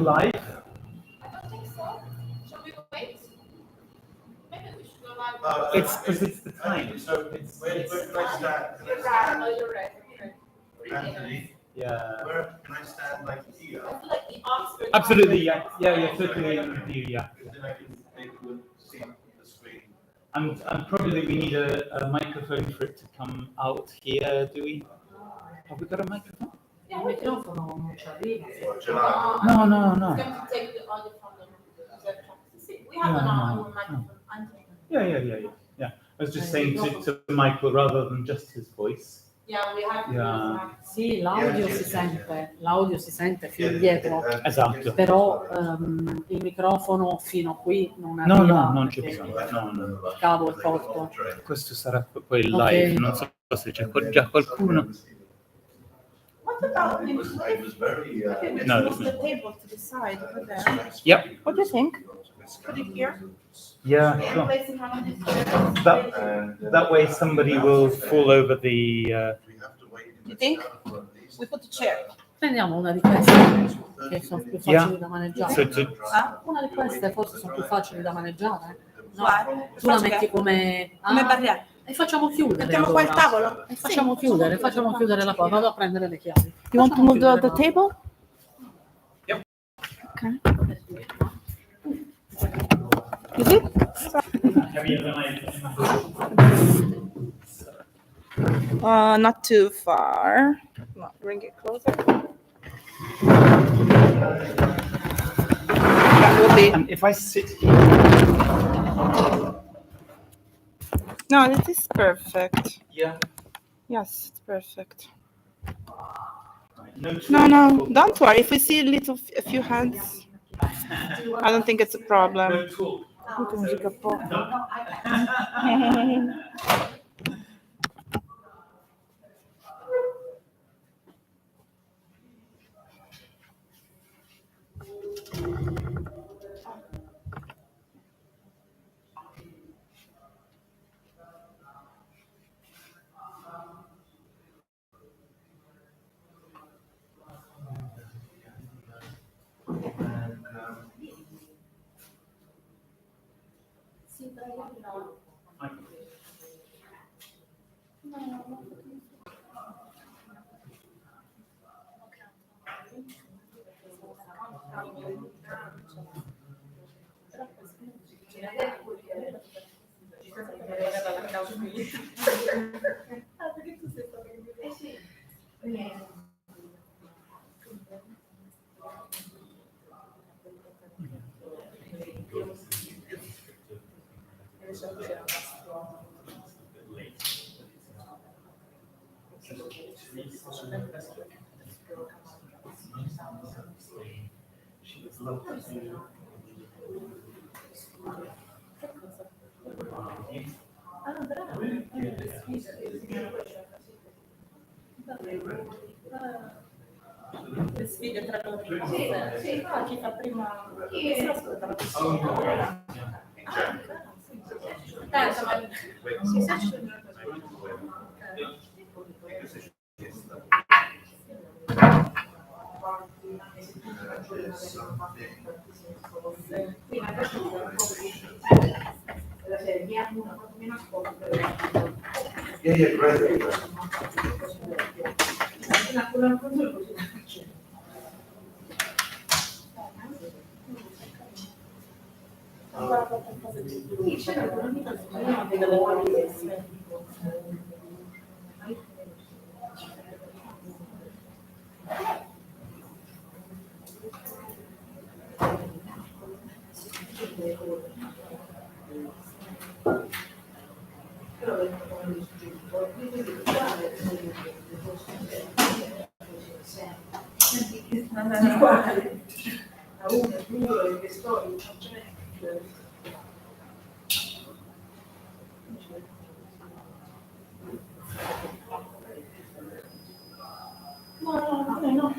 live? I don't think so. Shall we wait? Maybe we should go live. It's because it's the time. So It's where can I stand? You're right. Oh, you're right. Anthony, yeah. where can I stand like here? I feel like the Oxford. Absolutely, yeah, totally with you, yeah. Then I can make you see the screen. And probably we need a microphone for it to come out here, do we? Have we got a microphone? Yeah, we do. Or shall I? No. It's going to take the audio from the track. See, we have an microphone. Yeah. I was just saying to Michael, rather than just his voice. Yeah, we have to. Yeah. Sì, l'audio si sente fino dietro, Esatto. però il microfono fino qui non No, arriva. non c'è perché bisogno. No. Il cavo è corto. Questo sarà poi il live, non so se c'è già qualcuno. What about It was very. No, move the table to the side over there? Yep. What do you think? Put it here? Yeah, And sure. place it on this chair? That way somebody will fall over the... You think? We put the chair. Prendiamo una di queste che sono più facili da maneggiare. Una di queste forse sono più facili da maneggiare. No, tu la metti come barriera. e facciamo chiudere. Mettiamo qua il allora. tavolo. E facciamo chiudere la cosa. Vado a prendere le chiavi. You want to move the table? Yep. Okay. Is it? Not too far. No, bring it closer. That will be. And if I sit here... No, this is perfect. Yeah. Yes, it's perfect. No, No, don't worry. If we see a few hands, I don't think it's a problem. No talk. Le sfide tra loro. Sì, chi fa prima. Chi ascolta la Yeah, great. No.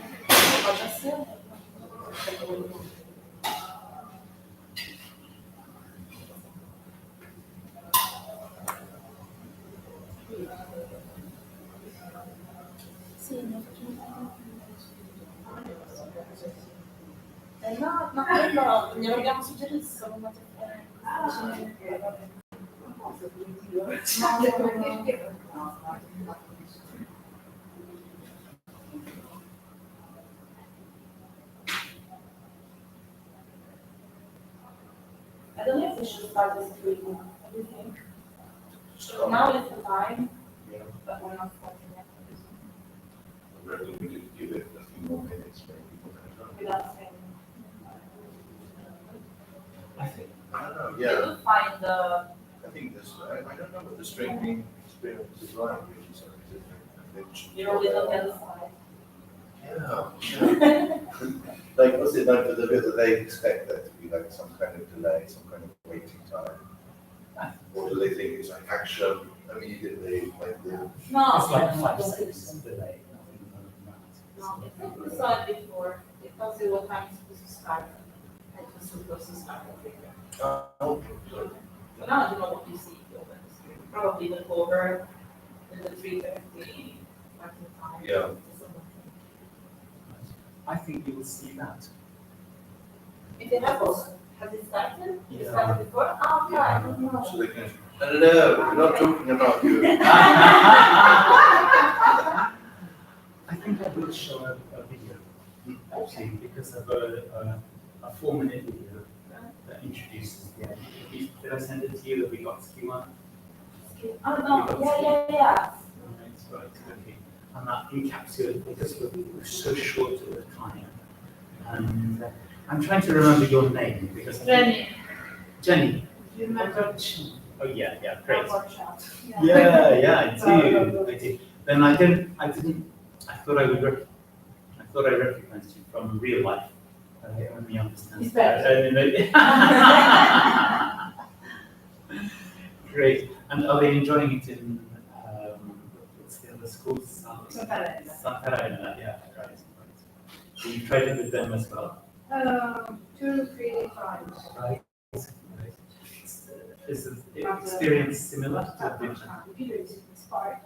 No, no, quello glielo abbiamo suggerito, sono molto I don't know if we should start this week. What do you think? Now is the time, but we're not starting yet. Maybe we could give it a few more minutes, maybe. Without saying. I think. I don't know, We yeah, will find the. I think this, I don't know what the strengthening experience is like, really, so You're always on the other side. Yeah. Like, what's it like for the bit that they expect there to be like some kind of delay, some kind of waiting time? Or do they think it's like action immediately, like the? No. It's like 5 seconds delay. No, I think we saw it before. It tells you what time it's supposed to start. It was supposed to start at 3:30. Okay, so, So now I don't know what you see if you open the screen. Probably the cover and the 3:30 marking time. Yeah. I think you will see that. If it has it started? It Yeah. started before? Oh, okay. I don't know. so they can, no, we're not talking about you. I think I will show a video, actually, because of a 4-minute video that introduces the idea. Did I send it to you, the Vygotsky one? Oh, no. Yeah. Right, okay. And that encapsulates, because we're so short of the time. And I'm trying to remember your name, because I think- Jenny. Do you remember? Oh, yeah, great. Workshop? Yeah, I do. Then I thought I recognized you from real life. I only understand. He's back. Great. And are they enjoying it in, what's the other school? Santarena, yeah, right. So you tried it with them as well? 2-3 times. Right. Is the experience similar to the Computer is inspired.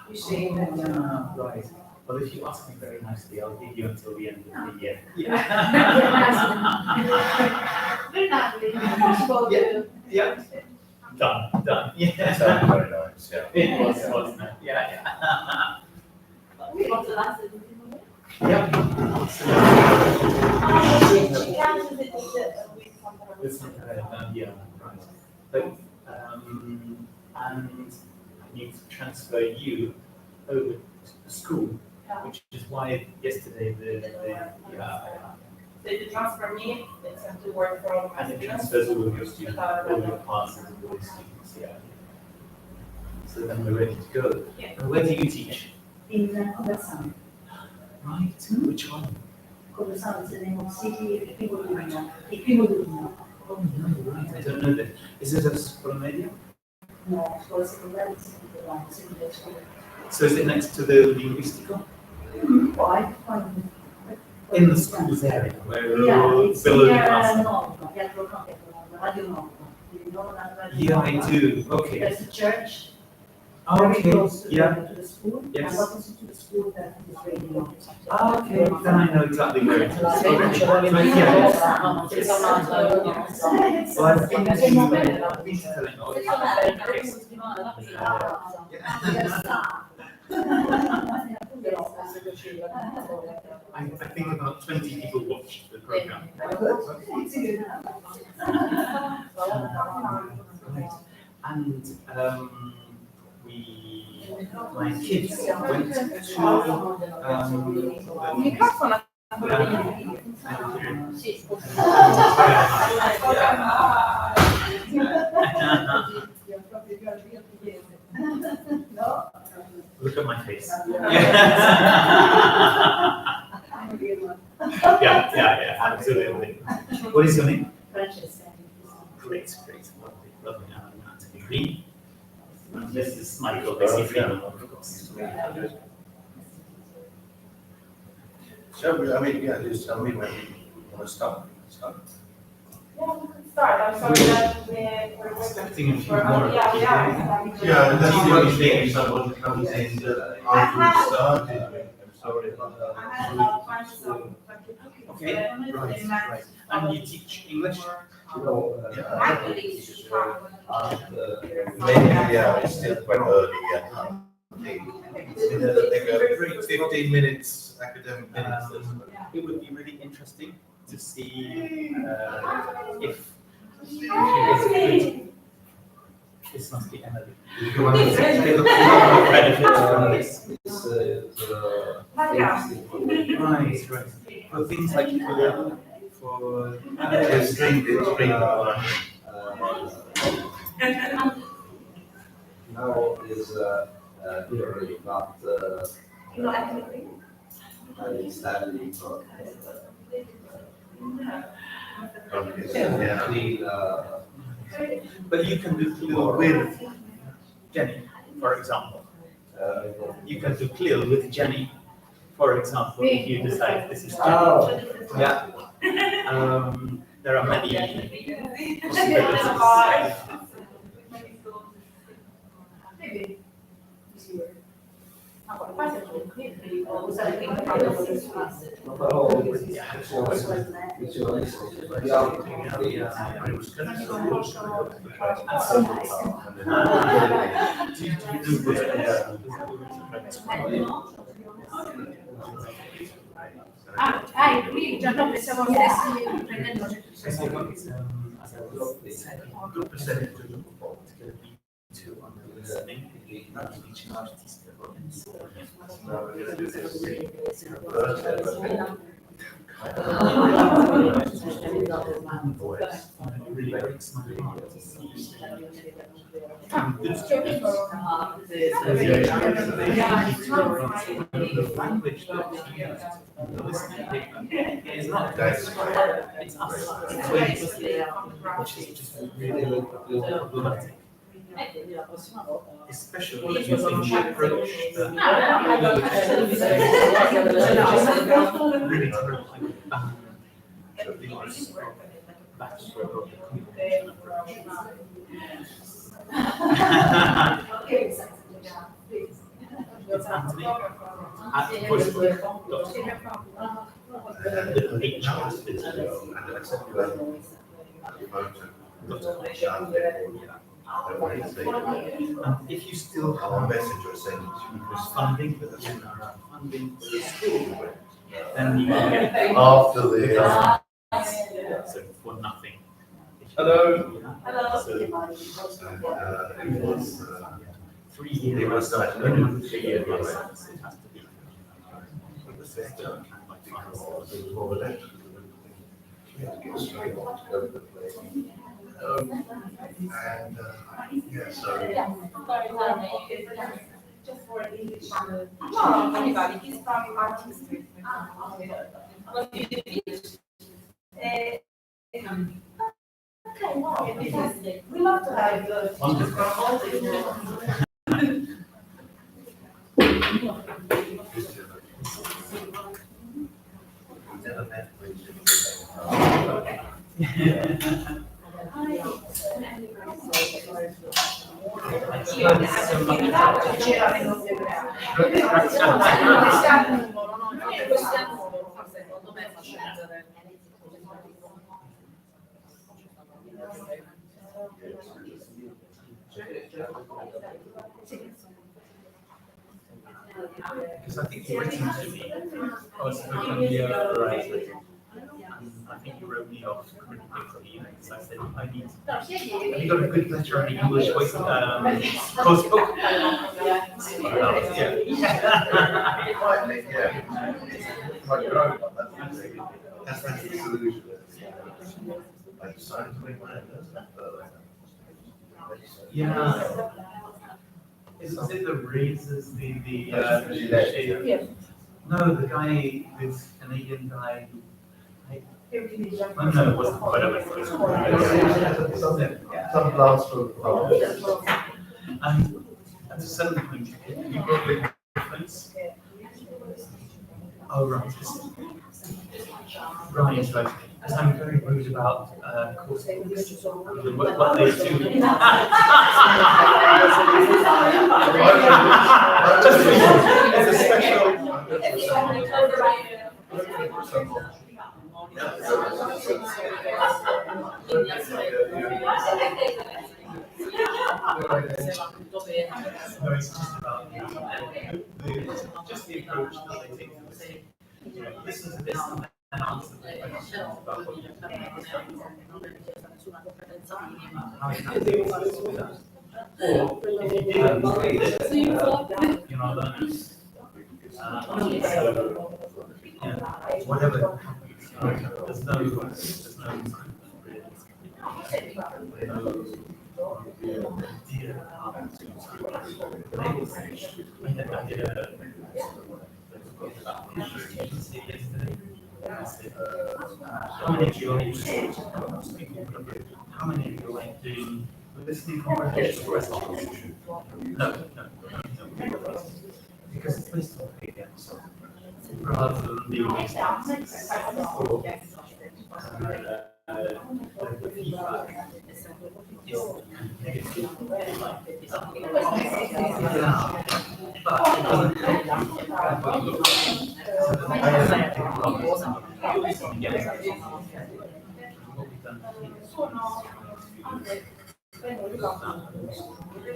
You see right. Well, if you ask me very nicely, I'll give you until the end of the year. Very nicely. Impossible to. Yeah. Done. Yeah. Sounds very nice, yeah. It was, wasn't it? Yeah. What's the last thing? Yeah. She answers it with some Yeah, right. But, and I need to transfer you over to the school, which is why yesterday So if you transfer me, it's have to work from my and it students. transfers all of your students, all your classes, and all the students, yeah. So then we're ready to go. Yeah. And where do you teach? In Conversano. Right, which one? Conversano is the name of city, il primo giorno. Oh, no, right, I don't know that. Is it a school media? No, scuola secondaria, secondaria scuola. So is it next to the linguistical? Poi, In the school's area, where yeah, it's below the near class? Nova, Piazza Nova, Radio Nova. You know that Radio Yeah, I Nova? do, okay. There's a church. Oh, Very okay, close to yeah. the school. Yes. And opposite to the school, that is Radio Nova. Okay, then I know exactly where it is. Okay. Right, yeah. Well, I've been to telling all I think about 20 people watched the program. Right. And my kids went to Microfono. Look at my face. Yeah, absolutely. What is your name? Francesca. Great, lovely. Green. And this is Michael, Lacey Freeman, of course. So, I mean, yeah, just tell me when you want to start. Yeah, we could start. I'm sorry that we're Expecting a few for- more. Yeah, we are. Yeah, and that's Do you what think- you think someone comes in that after we started. I'm sorry about I that. had about 5 so. Okay. Okay, right. And you teach English? My colleagues just can't. Maybe, yeah, it's still quite early, yeah. Like a 15 minutes, academic minutes. It would be really interesting to see if this must be Emily. Benefit from this. Right. For things like for It's streamed online. Now is theory, not You know, I can agree. standing for Yeah. but you can do CLIL with Jenny, for example. You can do CLIL with Jenny, for example, if you decide this is Jenny. Yeah. There are many possibilities. Qui già noi pensavo stessi prendendo As I was saying, a good percentage of the report is going to be to on the listening, not teaching artists developments. Really breaks my heart to see good students. The language that's used in the listening paper is not That's it's us. Which is just really problematic. Especially using the approach that really terrifying the use of backward communication approach. It's Anthony at voicebook.com. Little H at the video. And I sent you a If you still our have messenger sent it to you. funding, funding for the school, then you can get After the, so for nothing. Hello. Hello. So, it was, 3 years. It was nice. Minimum 3 years license, it has to be. The system can like we had to get straight on to go to the place. And, yeah, so. Just for English. No, anybody, he's from art history. Okay, wow, we love to have Never met with Because I think you wrote to me, I was looking here, right? I think you wrote me off pretty quickly, because I said, I need, have you got a good letter on the English voice, course book? Yeah. That's the solution. I decided to make my own. Yeah. Is it the raises, the Yes. No, the guy, this Canadian guy. Oh, no, it wasn't, whatever. Some plants for. And at a certain point, you got the difference. Oh, right. Right. Because I'm very worried about course books and what they do. It's a special. Just the approach that they take to say, this is this and answer the question about what you how you can do that. Or if you didn't say this, you're not learning. Whatever happens, there's no how many of you like doing listening comprehension questions? No. Because it's based on data, so rather than being based on the feedback is negative. But it doesn't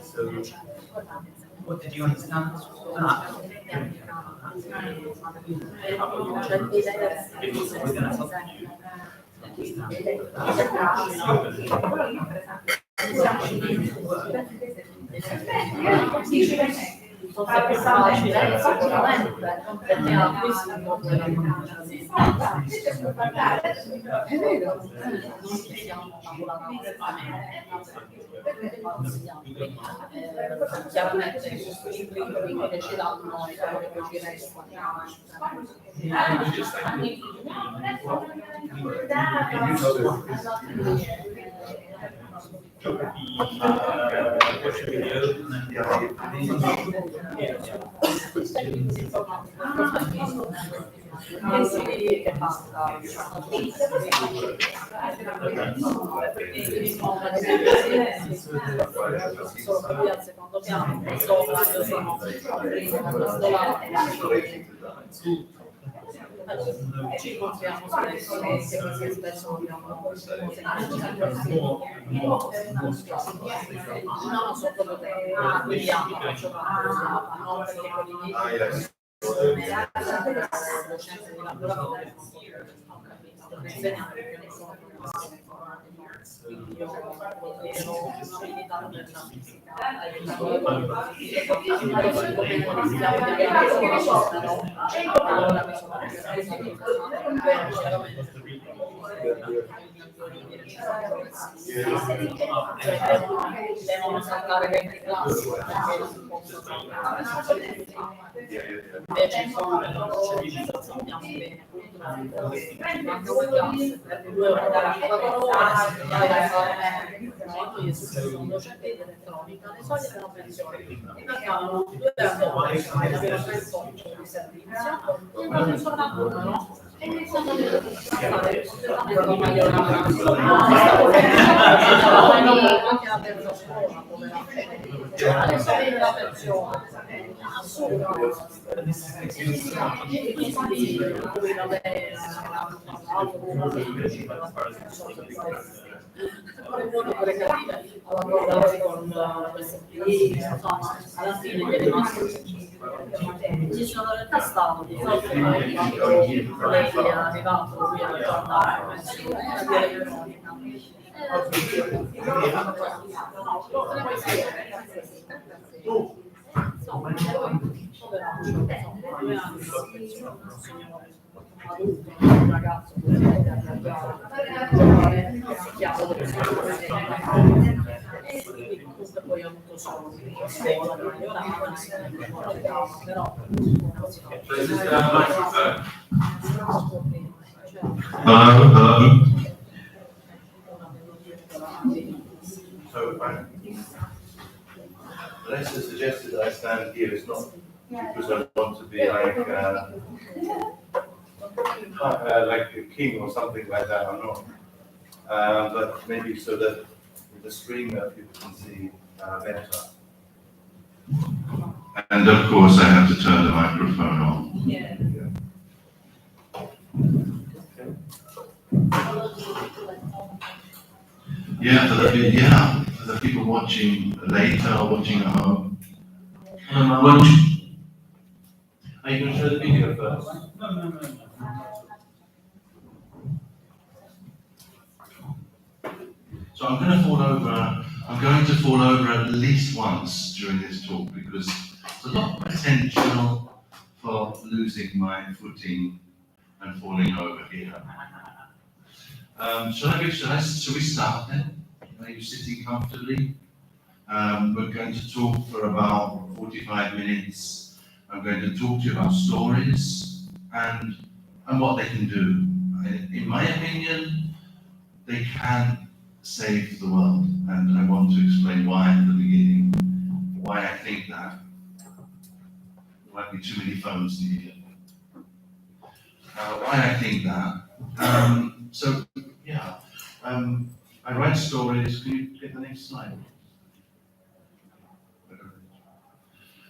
so what did you understand? Sono sempre facile, sicuramente, perché ha visto un po' quella è vero, non stiamo lavorando chiaramente questo libro che ci danno e quello che ci resta. Che basta. Solo che lui al secondo piano, sopra, io sono questo lato. Ci incontriamo spesso, perché spesso abbiamo cose no, sotto potere, quindi non perché quelli docenti di laboratorio non insegnano perché non sono io limitato per la fisica allora mi sono devono saltare 20 classi invece sono sappiamo bene anche quelle classi per 2 ore da io sono un docente di elettronica le soglie della pensione mi mancavano 2 anni avevo 3 soglie di servizio e non sono a numero e mi sono stare completamente migliorando anche la terza scuola le soglie della pensione assurdo alla fine mi è rimasto ci sono in realtà stato di fronte quando lei è arrivato qui a guardare un ragazzo e poi ho avuto solo però Vanessa suggested that I stand here. It's not because I want to be like a king or something like that. I'm not. But maybe so that with the screen that people can see better. And of course, I have to turn the microphone on. Yeah. Yeah, for the people watching later or watching at home. Watch. Are you going to show the video first? No. So I'm going to fall over at least once during this talk because there's a lot of potential for losing my footing and falling over here. Shall we start then? Are you sitting comfortably? We're going to talk for about 45 minutes. I'm going to talk to you about stories and what they can do. In my opinion, they can save the world, and I want to explain why at the beginning, why I think that. There might be too many phones in here. Why I think that. I write stories. Can you get the next slide?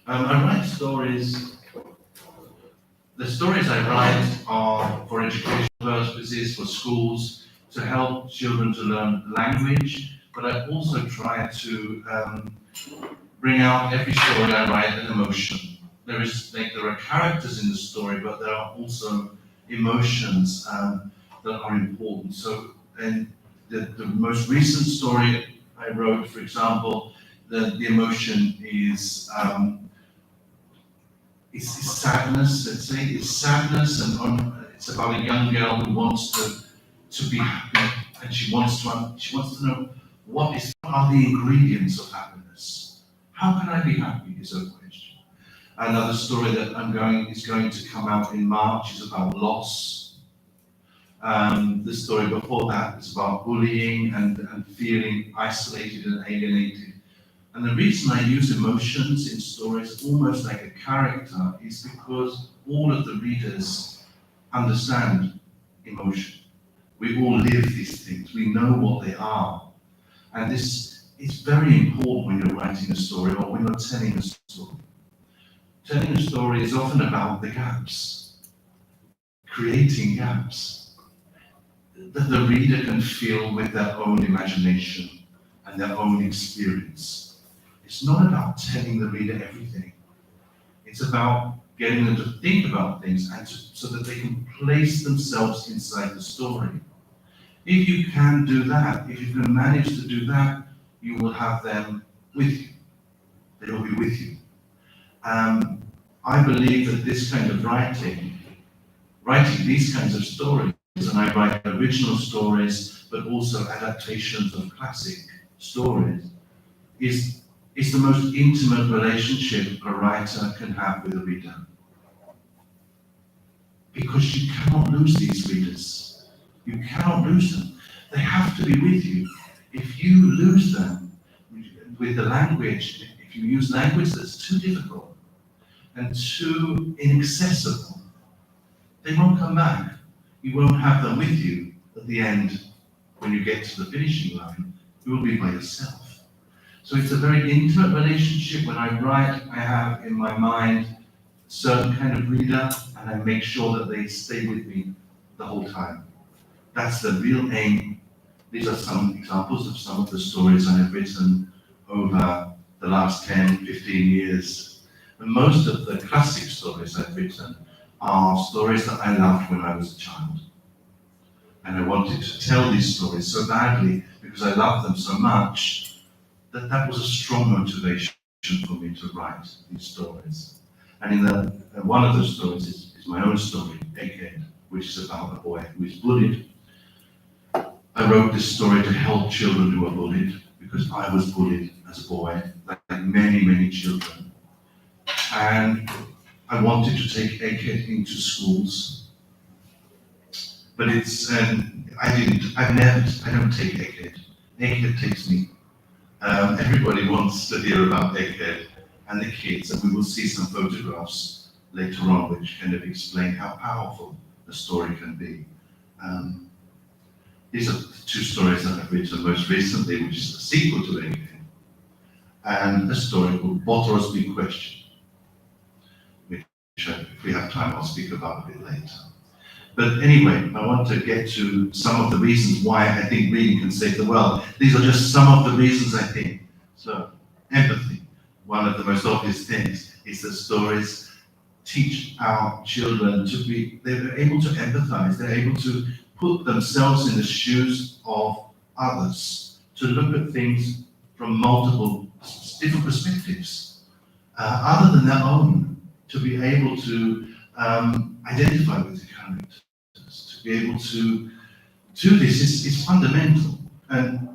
I write stories. The stories I write are for educational purposes, for schools, to help children to learn language, but I also try to bring out every story I write an emotion. There are characters in the story, but there are also emotions that are important. So, and the most recent story I wrote, for example, the emotion is sadness. Let's say it's sadness, and it's about a young girl who wants to be happy, and she wants to know what are the ingredients of happiness. How can I be happy? Is her question. Another story that is going to come out in March is about loss. The story before that is about bullying and feeling isolated and alienated. And the reason I use emotions in stories almost like a character is because all of the readers understand emotion. We all live these things. We know what they are. And this is very important when you're writing a story or when you're telling a story. Telling a story is often about the gaps, creating gaps that the reader can fill with their own imagination and their own experience. It's not about telling the reader everything. It's about getting them to think about things and so that they can place themselves inside the story. If you can do that, if you can manage to do that, you will have them with you. They will be with you. I believe that this kind of writing these kinds of stories, and I write original stories, but also adaptations of classic stories, is the most intimate relationship a writer can have with a reader. Because you cannot lose these readers. You cannot lose them. They have to be with you. If you lose them with the language, if you use language that's too difficult and too inaccessible, they won't come back. You won't have them with you at the end when you get to the finishing line. You will be by yourself. So it's a very intimate relationship. When I write, I have in my mind a certain kind of reader, and I make sure that they stay with me the whole time. That's the real aim. These are some examples of some of the stories I have written over the last 10, 15 years. And most of the classic stories I've written are stories that I loved when I was a child. And I wanted to tell these stories so badly because I loved them so much that was a strong motivation for me to write these stories. And one of those stories is my own story, Egghead, which is about a boy who is bullied. I wrote this story to help children who are bullied because I was bullied as a boy, like many, many children. And I wanted to take Egghead into schools, but I don't take Egghead. Egghead takes me. Everybody wants to hear about Egghead and the kids, and we will see some photographs later on which kind of explain how powerful the story can be. These are two stories that I've written most recently, which is a sequel to Egghead, and a story called Bottle's Big Question, which if we have time I'll speak about a bit later. But anyway, I want to get to some of the reasons why I think reading can save the world. These are just some of the reasons I think. So, empathy, one of the most obvious things, is that stories teach our children to be, they're able to empathize, they're able to put themselves in the shoes of others, to look at things from multiple, different perspectives, other than their own, to be able to identify with the characters, to be able to do this is fundamental. And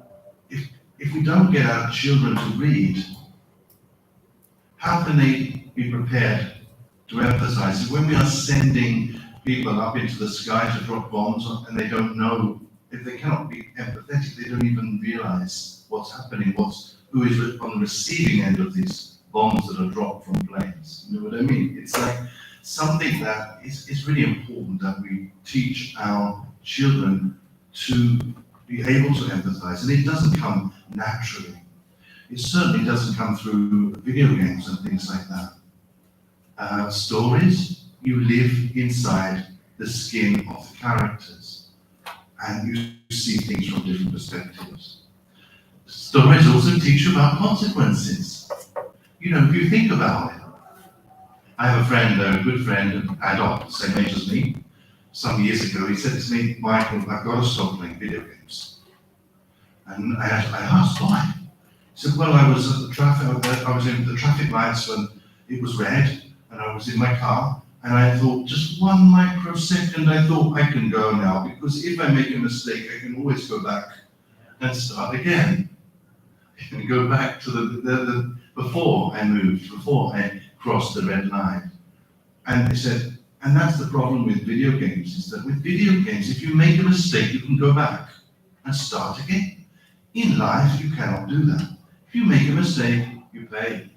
if we don't get our children to read, how can they be prepared to empathize? When we are sending people up into the sky to drop bombs and they don't know, if they cannot be empathetic, they don't even realize what's happening, who is on the receiving end of these bombs that are dropped from planes. You know what I mean? It's like something that is really important, that we teach our children to be able to empathize. And it doesn't come naturally. It certainly doesn't come through video games and things like that. Stories, you live inside the skin of the characters and you see things from different perspectives. Stories also teach you about consequences. You know, if you think about it, I have a friend, a good friend, an adult, same age as me. Some years ago, he said to me, "Michael, I've got to stop playing video games." And I asked why. He said, "Well, I was in the traffic lights when it was red, and I was in my car, and I thought, just 1 microsecond, I thought I can go now, because if I make a mistake, I can always go back and start again. And go back to the before I moved, before I crossed the red line." And he said, and that's the problem with video games, is that with video games, if you make a mistake, you can go back and start again. In life, you cannot do that. If you make a mistake, you pay.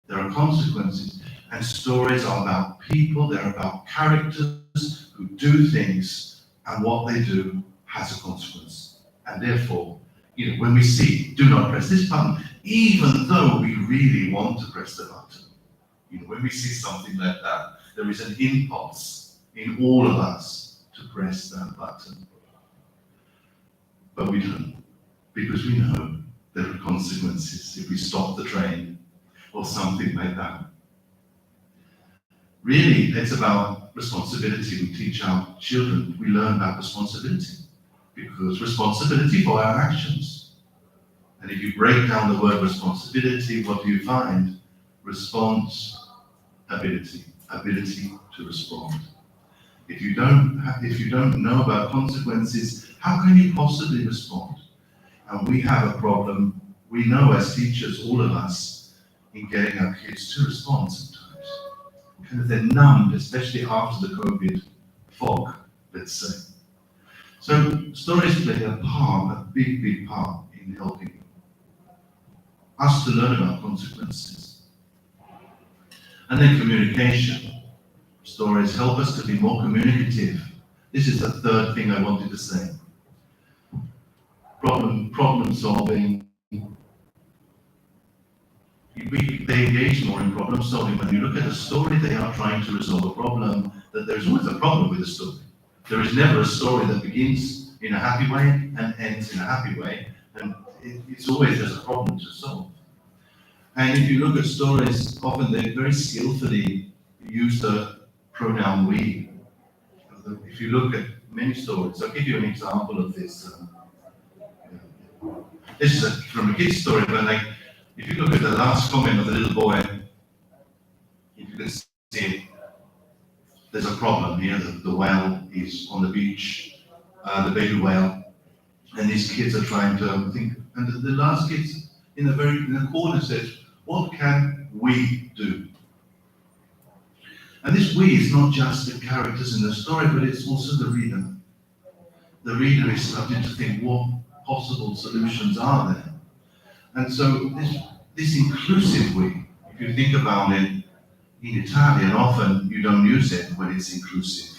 There are consequences. And stories are about people, they're about characters who do things, and what they do has a consequence. And therefore, you know, when we see, do not press this button, even though we really want to press the button, you know, when we see something like that, there is an impulse in all of us to press that button. But we don't, because we know there are consequences if we stop the train or something like that. Really, it's about responsibility. We teach our children, we learn about responsibility, because responsibility for our actions. And if you break down the word responsibility, what do you find? Responsibility, ability to respond. If you don't know about consequences, how can you possibly respond? And we have a problem, we know as teachers, all of us, in getting our kids to respond sometimes. Kind of they're numbed, especially after the COVID fog, let's say. So stories play a big, big part in helping us to learn about consequences. And then communication. Stories help us to be more communicative. This is the third thing I wanted to say. Problem solving. They engage more in problem solving. When you look at a story, they are trying to resolve a problem. That there's always a problem with a story. There is never a story that begins in a happy way and ends in a happy way. And it's always there's a problem to solve. And if you look at stories, often they very skillfully use the pronoun we. If you look at many stories, I'll give you an example of this. This is from a kid's story, but like, if you look at the last comment of the little boy, if you can see, there's a problem here. The whale is on the beach, the baby whale, and these kids are trying to think. And the last kid in the corner says, "What can we do?" And this "we" is not just the characters in the story, but it's also the reader. The reader is starting to think, what possible solutions are there? And so this inclusive "we," if you think about it, in Italian, often you don't use it when it's inclusive.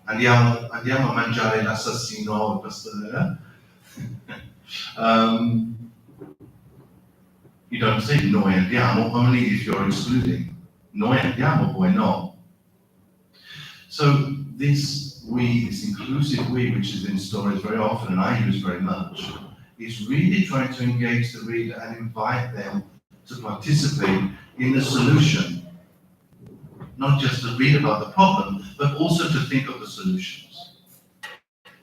Andiamo a mangiare l'assassino pastorella. You don't say noi andiamo, only if you're excluding. Noi andiamo, poi no. So this we, this inclusive we, which is in stories very often and I use very much, is really trying to engage the reader and invite them to participate in the solution. Not just to read about the problem, but also to think of the solutions.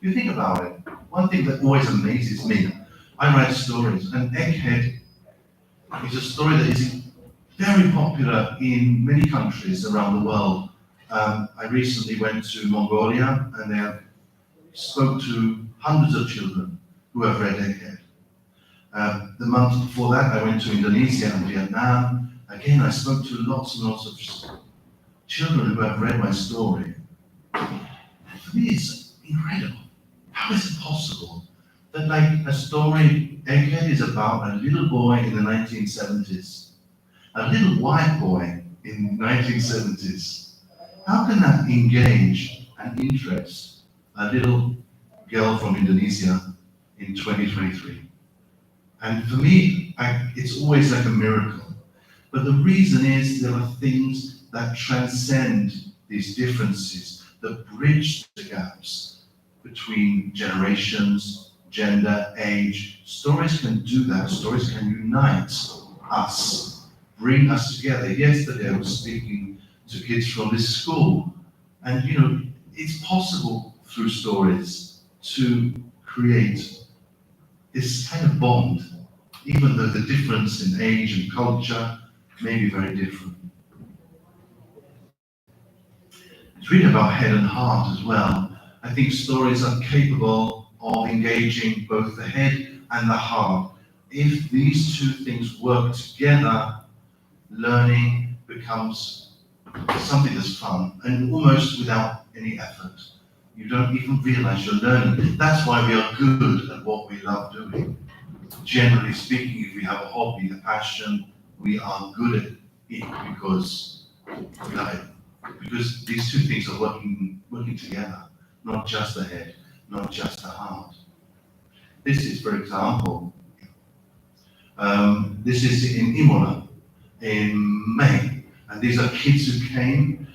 You think about it, one thing that always amazes me, I write stories, and Egghead is a story that is very popular in many countries around the world. I recently went to Mongolia and I spoke to hundreds of children who have read Egghead. The month before that, I went to Indonesia and Vietnam. Again, I spoke to lots and lots of children who have read my story. For me, it's incredible. How is it possible that, like, a story, Egghead is about a little boy in the 1970s, a little white boy in the 1970s. How can that engage and interest a little girl from Indonesia in 2023? And for me, it's always like a miracle. But the reason is there are things that transcend these differences, that bridge the gaps between generations, gender, age. Stories can do that. Stories can unite us, bring us together. Yesterday I was speaking to kids from this school, and it's possible through stories to create this kind of bond, even though the difference in age and culture may be very different. It's really about head and heart as well. I think stories are capable of engaging both the head and the heart. If these two things work together, learning becomes something that's fun and almost without any effort. You don't even realize you're learning. That's why we are good at what we love doing. Generally speaking, if we have a hobby, a passion, we are good at it because we love it. Because these two things are working together, not just the head, not just the heart. This is, for example, this is in Imola in May, and these are kids who came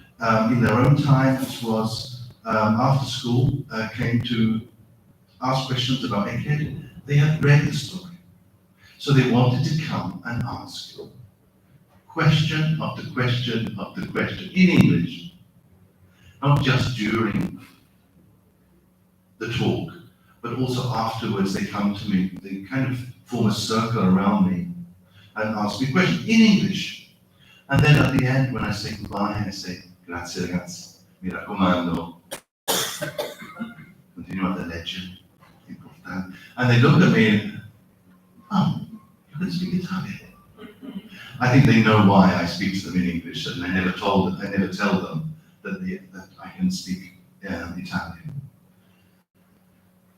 in their own time. This was after school, came to ask questions about Egghead. They had read the story, so they wanted to come and ask question after question after question in English, not just during the talk, but also afterwards. They come to me, they kind of form a circle around me and ask me questions in English. And then at the end, when I say goodbye, I say, grazie ragazzi, mi raccomando, continuate a leggere, importante. And they look at me and, oh, you can speak Italian. I think they know why I speak to them in English, and I never tell them that I can speak Italian.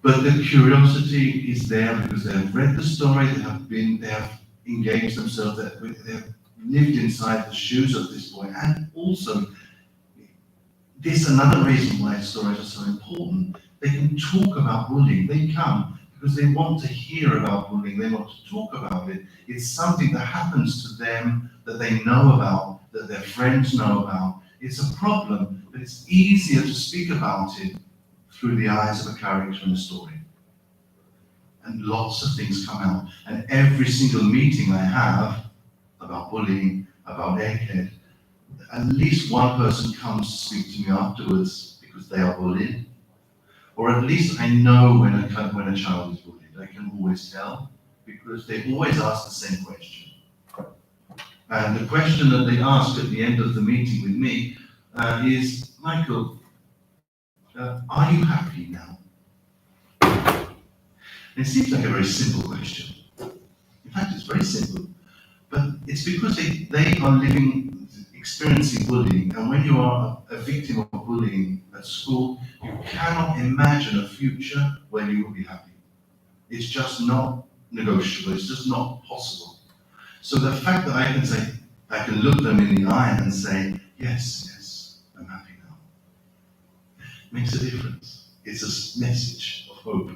But the curiosity is there because they have read the story, they have engaged themselves, they have lived inside the shoes of this boy, and also this is another reason why stories are so important. They can talk about bullying. They come because they want to hear about bullying, they want to talk about it. It's something that happens to them, that they know about, that their friends know about. It's a problem, but it's easier to speak about it through the eyes of a character in a story. And lots of things come out. And every single meeting I have about bullying, about Egghead, at least one person comes to speak to me afterwards because they are bullied. Or at least I know when a child is bullied. I can always tell because they always ask the same question. And the question that they ask at the end of the meeting with me is, Michael, are you happy now? It seems like a very simple question. In fact, it's very simple. But it's because they are experiencing bullying. And when you are a victim of bullying at school, you cannot imagine a future where you will be happy. It's just not negotiable. It's just not possible. So the fact that I can look them in the eye and say, yes, I'm happy now, makes a difference. It's a message of hope.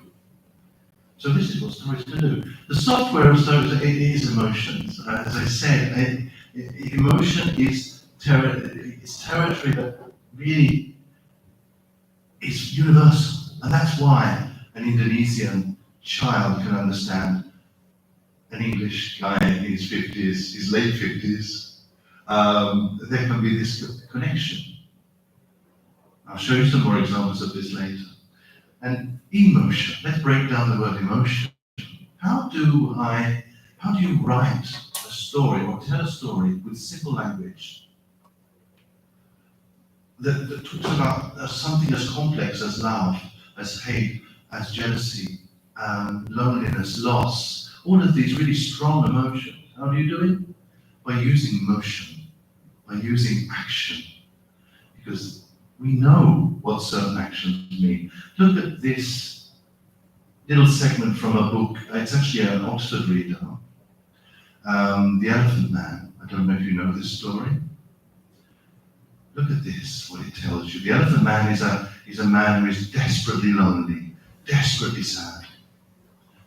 So this is what stories can do. The software of stories is emotions. As I said, emotion is territory that really is universal. And that's why an Indonesian child can understand an English guy in his 50s, his late 50s. There can be this connection. I'll show you some more examples of this later. And emotion, let's break down the word emotion. How do you write a story or tell a story with simple language that talks about something as complex as love, as hate, as jealousy, loneliness, loss, all of these really strong emotions? How do you do it? By using motion, by using action, because we know what certain actions mean. Look at this little segment from a book. It's actually an Oxford reader, The Elephant Man. I don't know if you know this story. Look at this, what it tells you. The Elephant Man is a man who is desperately lonely, desperately sad,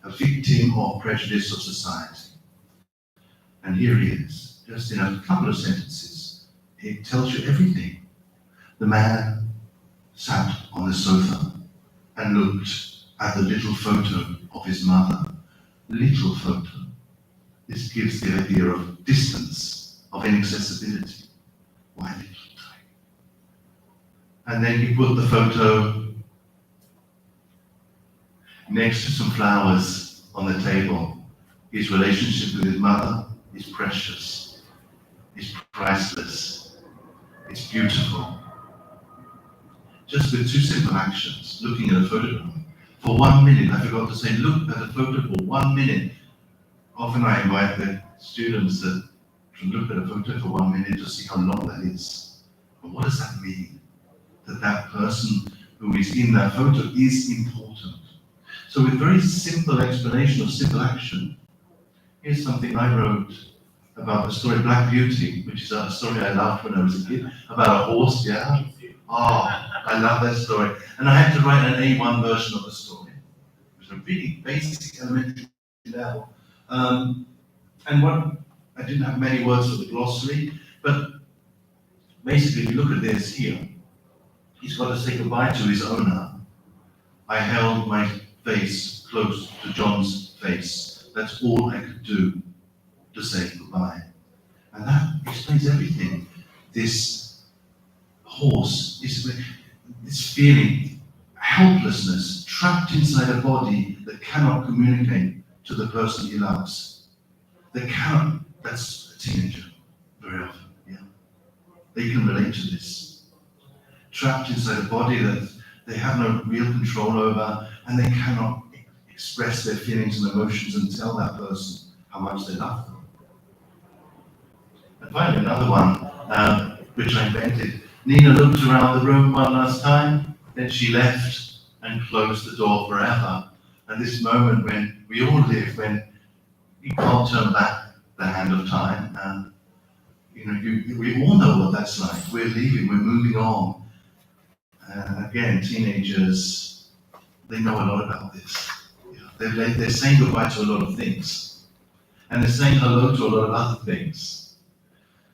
a victim of prejudice of society. And here he is, just in a couple of sentences. It tells you everything. The man sat on the sofa and looked at the little photo of his mother. Little photo. This gives the idea of distance, of inaccessibility. Why little? And then he put the photo next to some flowers on the table. His relationship with his mother is precious, is priceless, it's beautiful. Just with two simple actions, looking at a photograph. For 1 minute, I forgot to say, look at a photo for 1 minute. Often I invite the students to look at a photo for 1 minute to see how long that is. But what does that mean? That person who is in that photo is important. So with very simple explanation of simple action, here's something I wrote about the story Black Beauty, which is a story I loved when I was a kid, about a horse, yeah? Oh, I love that story. And I had to write an A1 version of the story. It was a really basic, elementary level. And what, I didn't have many words for the glossary, but basically, if you look at this here, he's got to say goodbye to his owner. I held my face close to John's face. That's all I could do to say goodbye. And that explains everything. This horse is this feeling helplessness, trapped inside a body that cannot communicate to the person he loves. They cannot, that's a teenager, very often, yeah. They can relate to this. Trapped inside a body that they have no real control over, and they cannot express their feelings and emotions and tell that person how much they love them. And finally, another one, which I invented. Nina looked around the room one last time, then she left and closed the door forever. And this moment when we all live, when you can't turn back the hand of time, and we all know what that's like. We're leaving, we're moving on. Again, teenagers, they know a lot about this. They're saying goodbye to a lot of things. And they're saying hello to a lot of other things.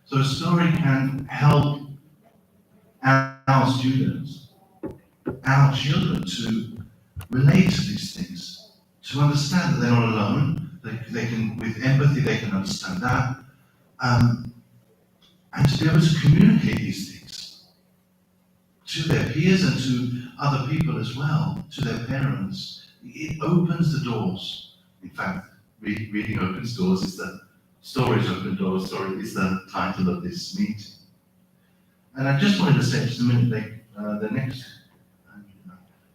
So a story can help our students, our children, to relate to these things, to understand that they're not alone. They can, with empathy, they can understand that, and to be able to communicate these things to their peers and to other people as well, to their parents. It opens the doors. In fact, reading opens doors is the stories open doors. Story is the title of this meeting. And I just wanted to say just a minute, the next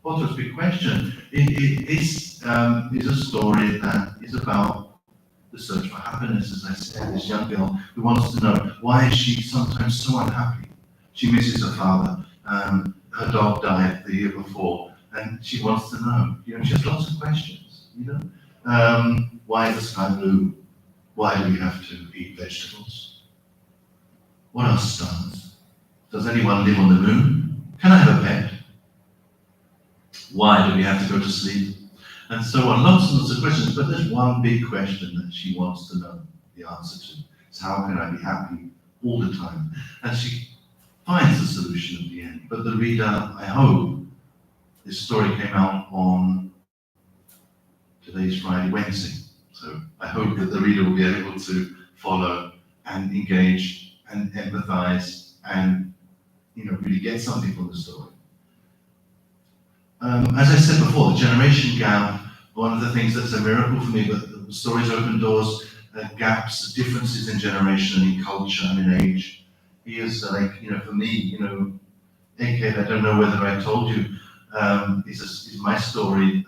photo's big question. It is a story that is about the search for happiness, as I said. This young girl who wants to know why is she sometimes so unhappy. She misses her father. Her dog died the year before, and she wants to know. She has lots of questions. Why is the sky blue? Why do we have to eat vegetables? What are stars? Does anyone live on the moon? Can I have a pet? Why do we have to go to sleep? And so on, lots and lots of questions, but there's one big question that she wants to know the answer to. It's how can I be happy all the time? And she finds the solution at the end. But the reader, I hope, this story came out on today's Friday, Wednesday. So I hope that the reader will be able to follow and engage and empathize and, really get something from the story. As I said before, the generation gap, one of the things that's a miracle for me, but the stories open doors, gaps, differences in generation and in culture and in age. Here's for me, AK, I don't know whether I told you, is my story.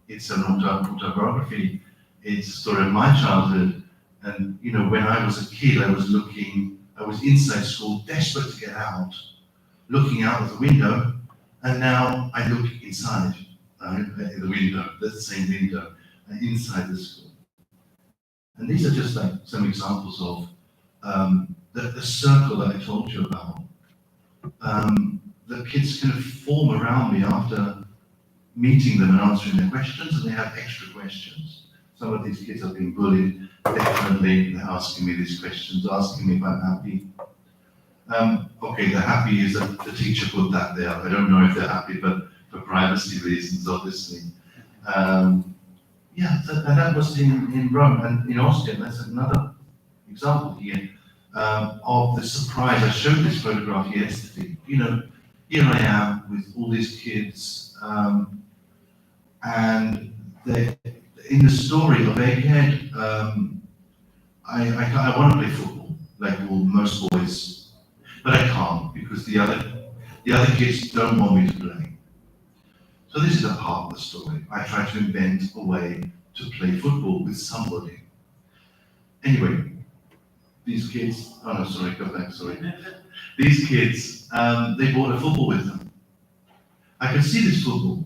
It's an autobiography. It's a story of my childhood. And, when I was a kid, I was inside school, desperate to get out, looking out of the window. And now I look inside the window, the same window, inside the school. And these are just like some examples of the circle that I told you about. The kids kind of form around me after meeting them and answering their questions, and they have extra questions. Some of these kids have been bullied, definitely. They're asking me these questions, asking me if I'm happy. Okay, they're happy is that the teacher put that there. I don't know if they're happy, but for privacy reasons, obviously. And that was in Rome and in Austria. That's another example here of the surprise. I showed this photograph yesterday. Here I am with all these kids, and in the story of Egghead, I want to play football like most boys. But I can't because the other kids don't want me to play. So this is a part of the story. I try to invent a way to play football with somebody. Anyway, these kids, go back, sorry. These kids, they brought a football with them. I could see this football.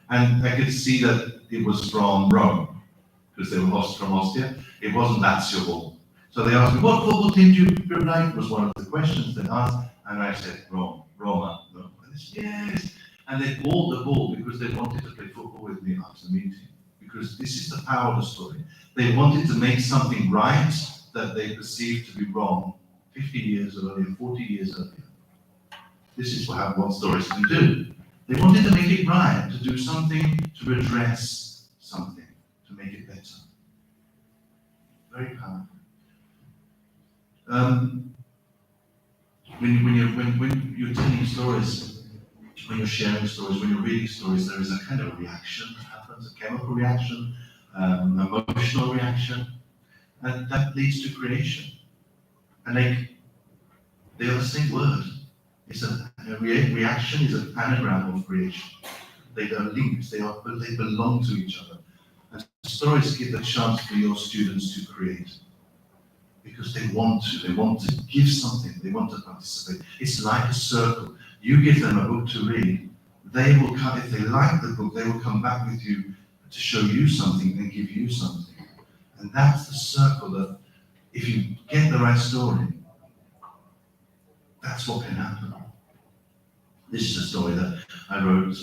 And I could see that it was from Rome, because they were from Austria. It wasn't Lazio ball. So they asked me, what football team do you like? Was one of the questions they asked. And I said, Roma. No. And they said, yes. And they bought the ball because they wanted to play football with me after the meeting. Because this is the power of the story. They wanted to make something right that they perceived to be wrong 50 years earlier, 40 years earlier. This is what stories can do. They wanted to make it right, to do something to redress something, to make it better. Very powerful. When you're telling stories, when you're sharing stories, when you're reading stories, there is a kind of reaction that happens, a chemical reaction, emotional reaction, and that leads to creation. And they are the same word. It's a reaction is an anagram of creation. They are linked. They belong to each other. And stories give the chance for your students to create. Because they want to give something, they want to participate. It's like a circle. You give them a book to read, they will come, if they like the book, they will come back with you to show you something and give you something. And that's the circle that, if you get the right story, that's what can happen. This is a story that I wrote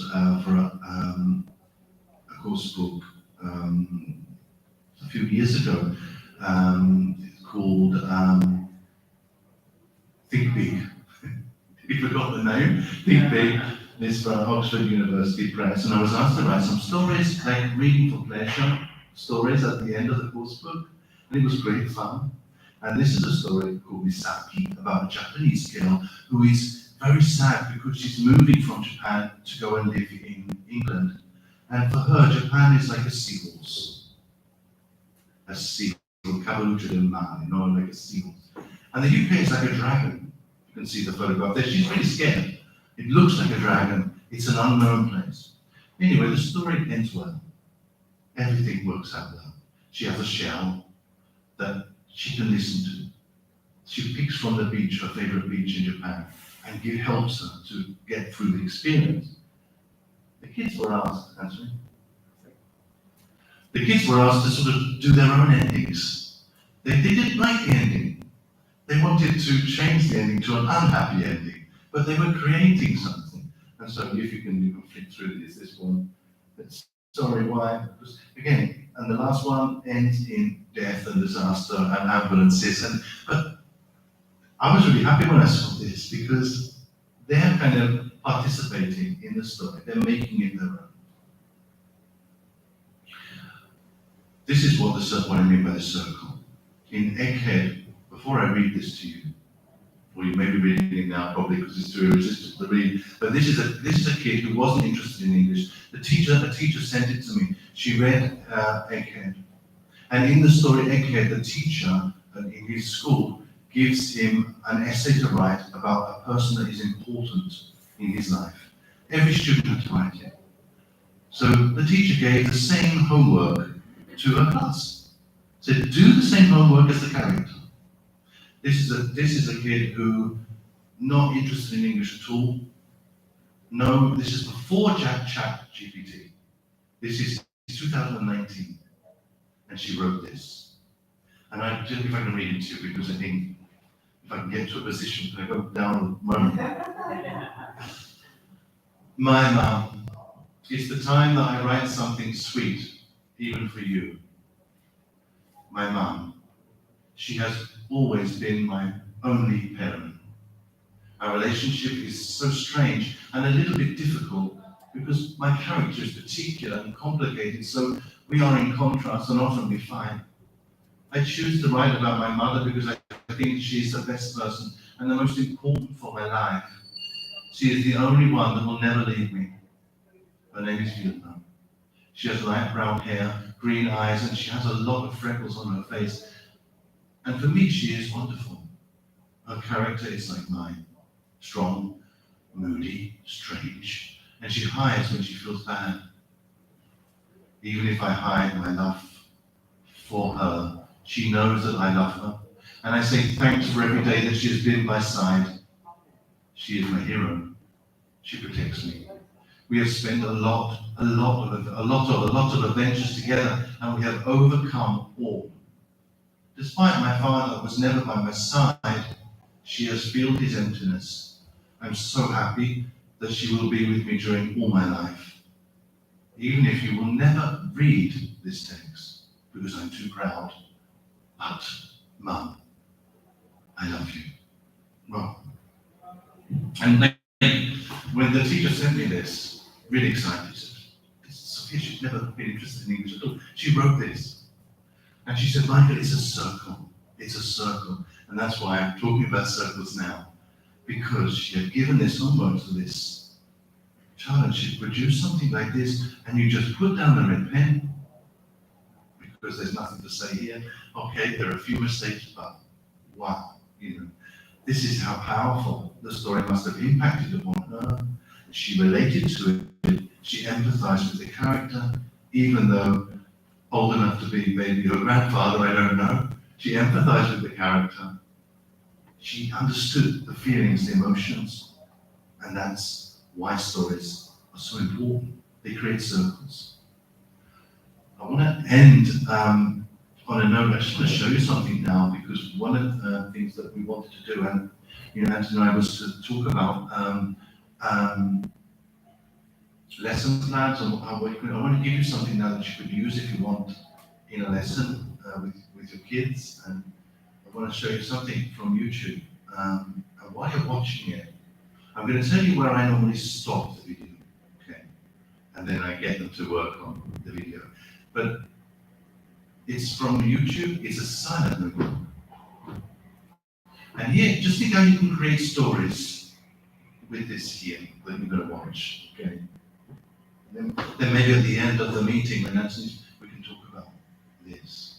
for a course book a few years ago. Called Think Big. You forgot the name? Think Big. It's from Oxford University Press, and I was asked to write some stories, like reading for pleasure, stories at the end of the course book, and it was great fun. And this is a story called Misaki, about a Japanese girl who is very sad because she's moving from Japan to go and live in England. And for her, Japan is like a seahorse. A seahorse. Like a seal. And the UK is like a dragon. You can see the photograph there. She's really scared. It looks like a dragon. It's an unknown place. Anyway, the story ends well. Everything works out well. She has a shell that she can listen to. She picks from the beach, her favorite beach in Japan, and it helps her to get through the experience. The kids were asked, actually. The kids were asked to sort of do their own endings. They didn't like the ending. They wanted to change the ending to an unhappy ending, but they were creating something. And so if you can flick through this one. Sorry, why? Because again, and the last one ends in death and disaster and ambulances. But I was really happy when I saw this because they're kind of participating in the story. They're making it their own. This is what I mean by the circle. In Egghead, before I read this to you, or you may be reading it now probably because it's too irresistible to read, but this is a kid who wasn't interested in English. A teacher sent it to me. She read Egghead. And in the story Egghead, the teacher in his school gives him an essay to write about a person that is important in his life. Every student had to write it. So the teacher gave the same homework to her class. Said, do the same homework as the character. This is a kid who not interested in English at all. No, this is before Chat GPT. This is 2019, and she wrote this. And I just, if I can read it to you, because I think if I can get to a position, can I go down a moment? My mum, it's the time that I write something sweet, even for you. My mum, she has always been my only parent. Our relationship is so strange and a little bit difficult because my character is particular and complicated, so we are in contrast and often we fight. I choose to write about my mother because I think she is the best person and the most important for my life. She is the only one that will never leave me. Her name is Vietnam. She has light brown hair, green eyes, and she has a lot of freckles on her face. And for me, she is wonderful. Her character is like mine. Strong, moody, strange, and she hides when she feels bad. Even if I hide my love for her, she knows that I love her, and I say thanks for every day that she has been by my side. She is my hero. She protects me. We have spent a lot of adventures together, and we have overcome all. Despite my father was never by my side, she has filled his emptiness. I'm so happy that she will be with me during all my life. Even if you will never read this text, because I'm too proud. But, Mum, I love you. Well, and when the teacher sent me this, really excited, she said, Sophia, she's never been interested in English at all. She wrote this. And she said, Michael, it's a circle. It's a circle. And that's why I'm talking about circles now. Because she had given this homework to this child, and she'd produced something like this, and you just put down the red pen, because there's nothing to say here. Okay, there are a few mistakes, but wow, this is how powerful the story must have impacted upon her. She related to it, she empathized with the character, even though old enough to be maybe her grandfather, I don't know. She empathized with the character. She understood the feelings, the emotions, and that's why stories are so important. They create circles. I want to end on a note. I just want to show you something now, because one of the things that we wanted to do, and Anthony and I, was to talk about lesson plans and I want to give you something now that you could use if you want in a lesson with your kids, and I want to show you something from YouTube. And while you're watching it, I'm going to tell you where I normally stop the video, okay? And then I get them to work on the video. But it's from YouTube, it's a silent movie. And here, just think how you can create stories with this here that you're going to watch, okay? Then maybe at the end of the meeting, when Anthony, we can talk about this.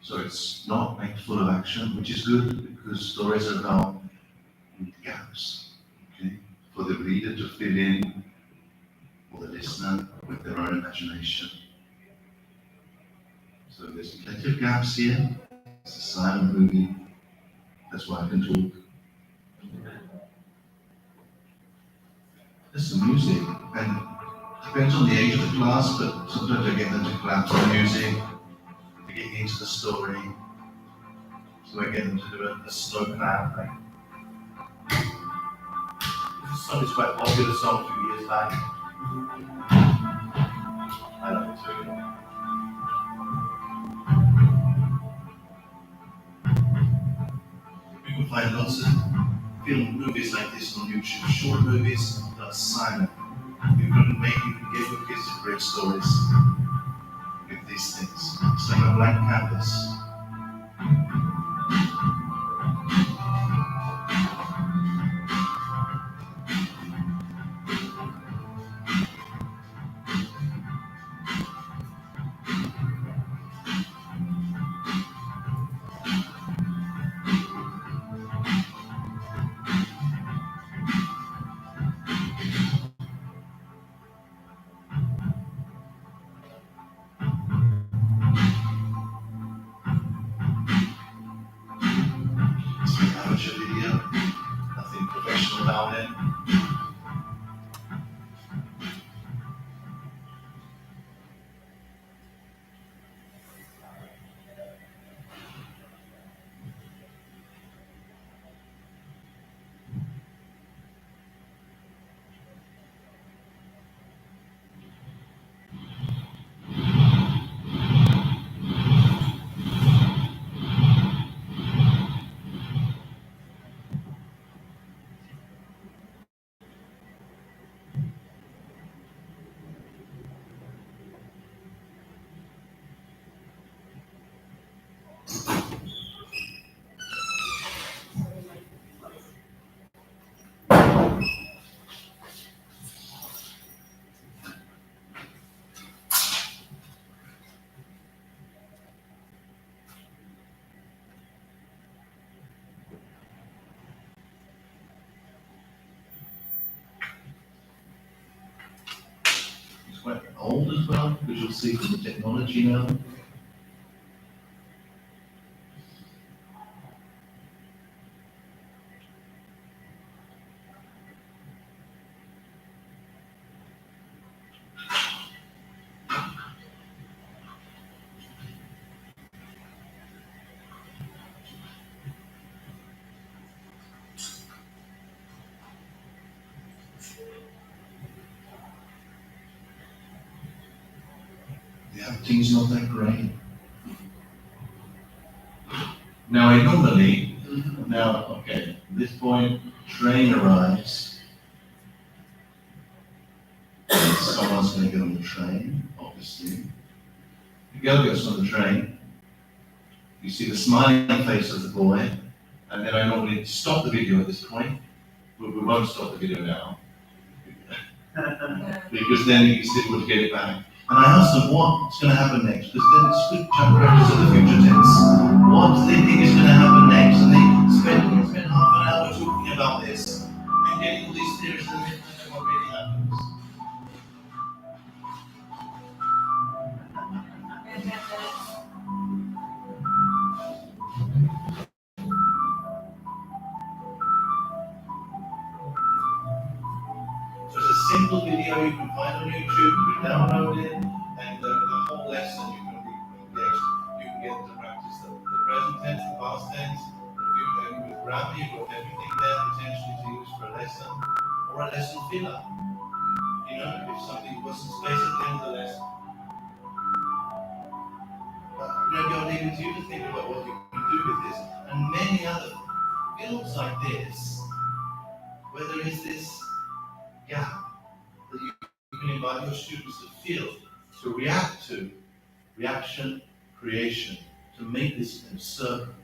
So it's not like full of action, which is good, because stories are about gaps, okay? For the reader to fill in, or the listener with their own imagination. So there's plenty of gaps here. It's a silent movie. That's why I can talk. There's some music, and it depends on the age of the class, but sometimes I get them to clap to the music, to get into the story. So I get them to do a slow clap, right? This song is quite a popular song a few years back. I love it too. You can find lots of movies like this on YouTube, short movies that are silent. You can give your kids great stories with these things. It's like a blank canvas. It's an amateur video, nothing professional about it. It's quite old as well, because you'll see from the technology now. The acting's not that great. Now, okay, at this point, train arrives. Someone's going to get on the train, obviously. The girl gets on the train. You see the smiling face of the boy, and then I normally stop the video at this point. We won't stop the video now, because then you still would get it back. And I asked them what's going to happen next, because then it's good jump practice of the future tense. What do they think is going to happen next? And they spend half an hour talking about this and getting all these theories, and then what really happens. So it's a simple video you can find on YouTube, you can download it, and the whole lesson you can be engaged. You can get to practice the present tense, the past tense, with grammar, you've got everything there potentially to use for a lesson, or a lesson filler. You know, if something wasn't space at the end of the lesson. But maybe I'll leave it to you to think about what you can do with this, and many other films like this, where there is this gap that you can invite your students to feel, to react to, reaction, creation, to make this kind of circle,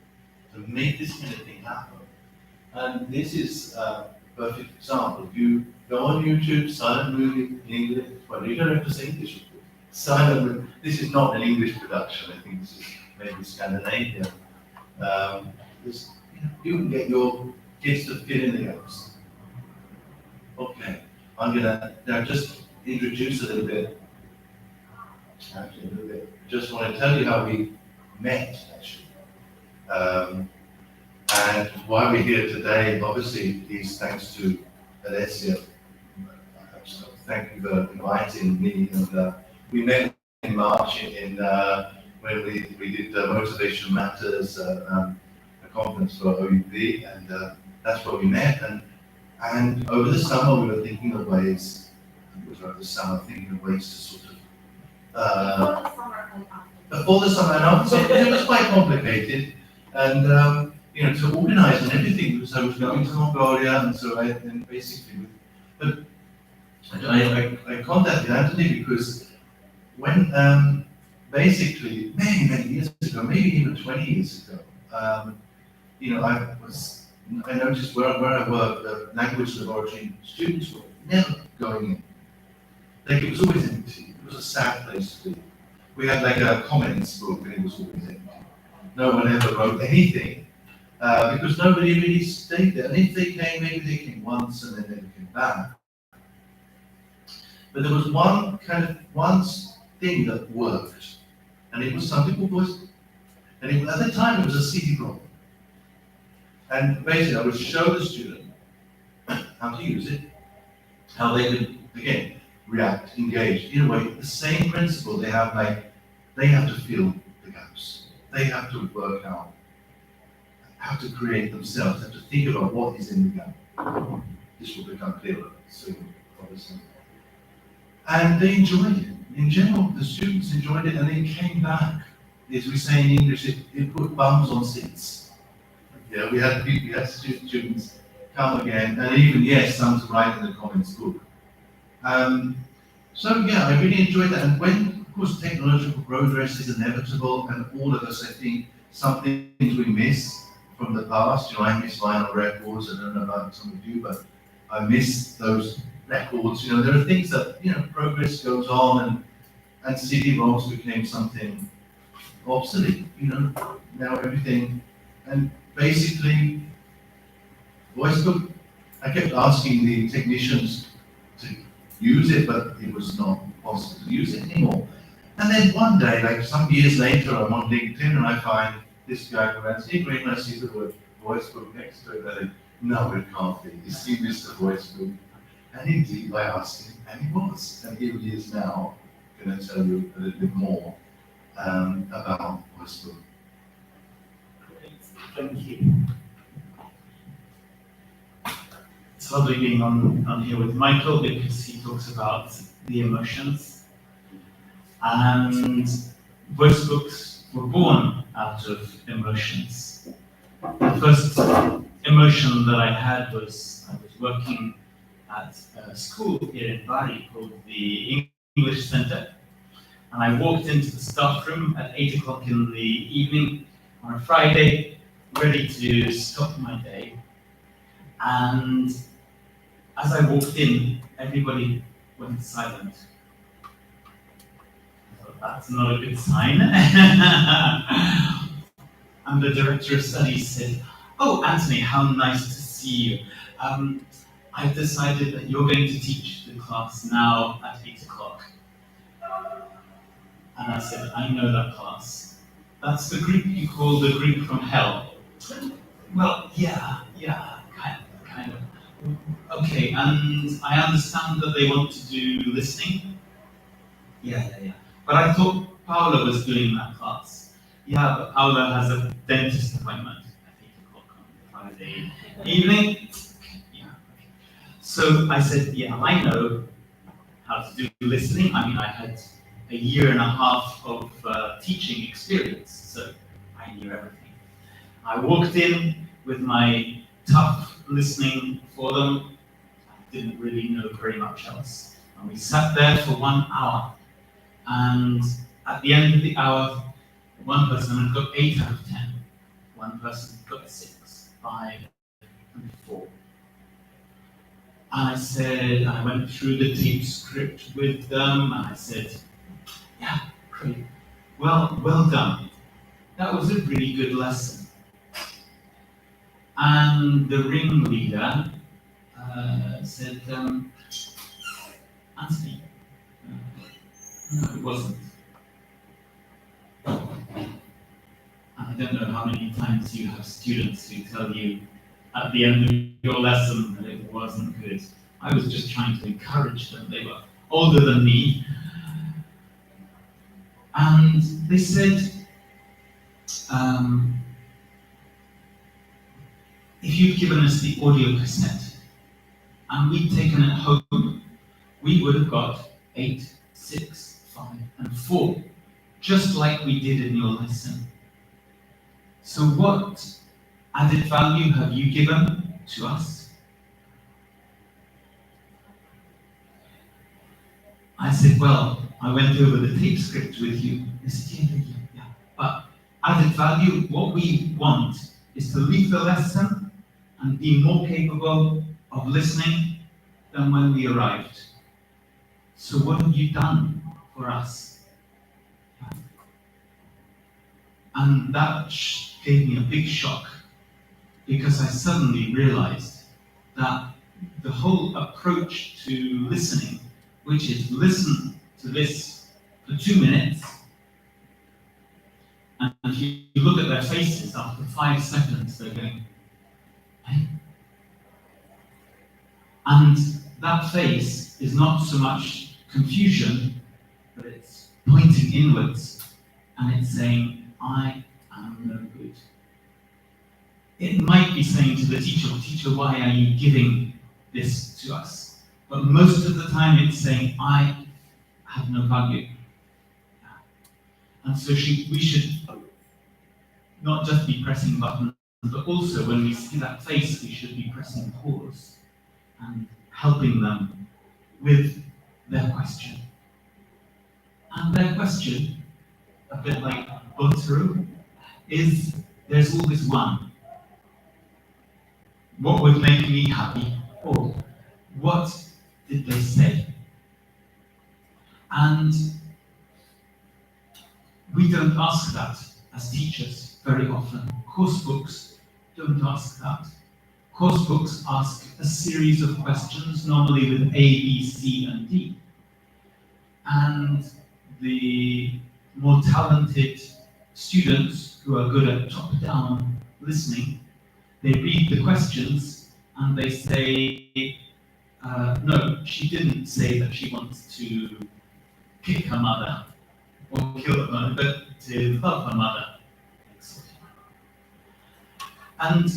to make this kind of thing happen. And this is a perfect example. You go on YouTube, silent movie in English, well, you don't have to say English, of course. Silent movie. This is not an English production, I think this is maybe Scandinavian. You can get your kids to fill in the gaps. Okay, I'm gonna now just introduce a little bit. Actually, a little bit. Just want to tell you how we met, actually, and why we're here today. Obviously, is thanks to Alessia. So thank you for inviting me. And we met in March when we did Motivation Matters, and conference for OUP, and that's where we met. And over the summer, we were thinking of ways. It was over the summer, thinking of ways to sort of Before the summer and after. before the summer, and so it was quite complicated, and you know, to organise and everything, because I was going to Mongolia, and so and basically, but I contacted Anthony because when basically many years ago, maybe even 20 years ago, you know, I noticed where I worked, the language laboratory students were never going in. Like it was always empty. It was a sad place to be. We had like a comments book, and it was always empty. No one ever wrote anything because nobody really stayed there. And if they came, maybe they came once and then never came back. But there was one thing that worked, and it was something called voice. And at the time, it was a CD problem. And basically, I would show the student how to use it, how they could, again, react, engage. In a way, the same principle they have, like, they have to fill the gaps. They have to work out how to create themselves, have to think about what is in the gap. This will become clearer soon, obviously. And they enjoyed it. In general, the students enjoyed it, and they came back. As we say in English, it put bums on seats. Yeah, we had students come again, and even, yes, some to write in the comments book. So yeah, I really enjoyed that. And when, of course, technological progress is inevitable, and all of us, I think, some things we miss from the past. You know, I miss vinyl records. I don't know about some of you, but I miss those records. You know, there are things that, you know, progress goes on, and CD-ROMs became something obsolete. You know, now everything, and basically, VoiceBook, I kept asking the technicians to use it, but it was not possible to use it anymore. And then one day, like some years later, I'm on LinkedIn and I find this guy from Lacey Freeman, I see the word VoiceBook next to it, and I think, no, it can't be. Is he Mr. VoiceBook? And indeed, I asked him, and he was. And here he is now, going to tell you a little bit more about VoiceBook. Thank you. It's lovely being on here with Michael because he talks about the emotions. And voice books were born out of emotions. The first emotion that I had was I was working at a school here in Bari called the English Center. And I walked into the staff room at 8 o'clock in the evening on a Friday, ready to stop my day. And as I walked in, everybody went silent. I thought, that's not a good sign. And the director of studies said, oh, Anthony, how nice to see you. I've decided that you're going to teach the class now at 8 o'clock. And I said, I know that class. That's the group you call the group from hell. Well, yeah, kind of. Okay, and I understand that they want to do listening? Yeah. But I thought Paula was doing that class. Yeah, but Paula has a dentist appointment at 8 o'clock on Friday evening. Yeah, okay. So I said, yeah, I know how to do listening. I mean, I had a year and a half of teaching experience, so I knew everything. I walked in with my tough listening for them. I didn't really know very much else. And we sat there for 1 hour. And at the end of the hour, one person had got 8 out of 10. One person got 6, 5, and 4. And I said, I went through the tape script with them, and I said, yeah, great. Well done. That was a really good lesson. And the ringleader said, Anthony, no, it wasn't. And I don't know how many times you have students who tell you at the end of your lesson that it wasn't good. I was just trying to encourage them. They were older than me. And they said, if you'd given us the audio cassette and we'd taken it home, we would have got 8, 6, 5, and 4, just like we did in your lesson. So what added value have you given to us? I said, well, I went over the tape script with you. They said, yeah. But added value, what we want is to leave the lesson and be more capable of listening than when we arrived. So what have you done for us? And that gave me a big shock, because I suddenly realized that the whole approach to listening, which is listen to this for 2 minutes, and if you look at their faces after 5 seconds, they're going, hey? And that face is not so much confusion, but it's pointing inwards, and it's saying, I am no good. It might be saying to the teacher, why are you giving this to us? But most of the time it's saying, I have no value. And so we should not just be pressing buttons, but also when we see that face, we should be pressing pause and helping them with their question. And their question, a bit like Botero, is there's always one. What would make me happy? Or what did they say? And we don't ask that as teachers very often. Course books don't ask that. Course books ask a series of questions, normally with A, B, C, and D. And the more talented students who are good at top-down listening, they read the questions and they say, no, she didn't say that she wants to kick her mother or kill her mother, but to love her mother. And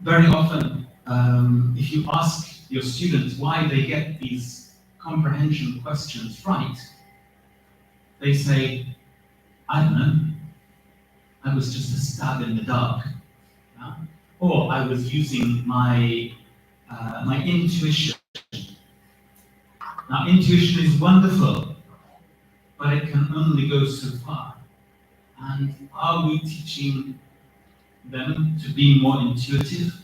very often, if you ask your students why they get these comprehension questions right, they say, I don't know, I was just a stab in the dark. Or I was using my intuition. Now, intuition is wonderful, but it can only go so far. And are we teaching them to be more intuitive?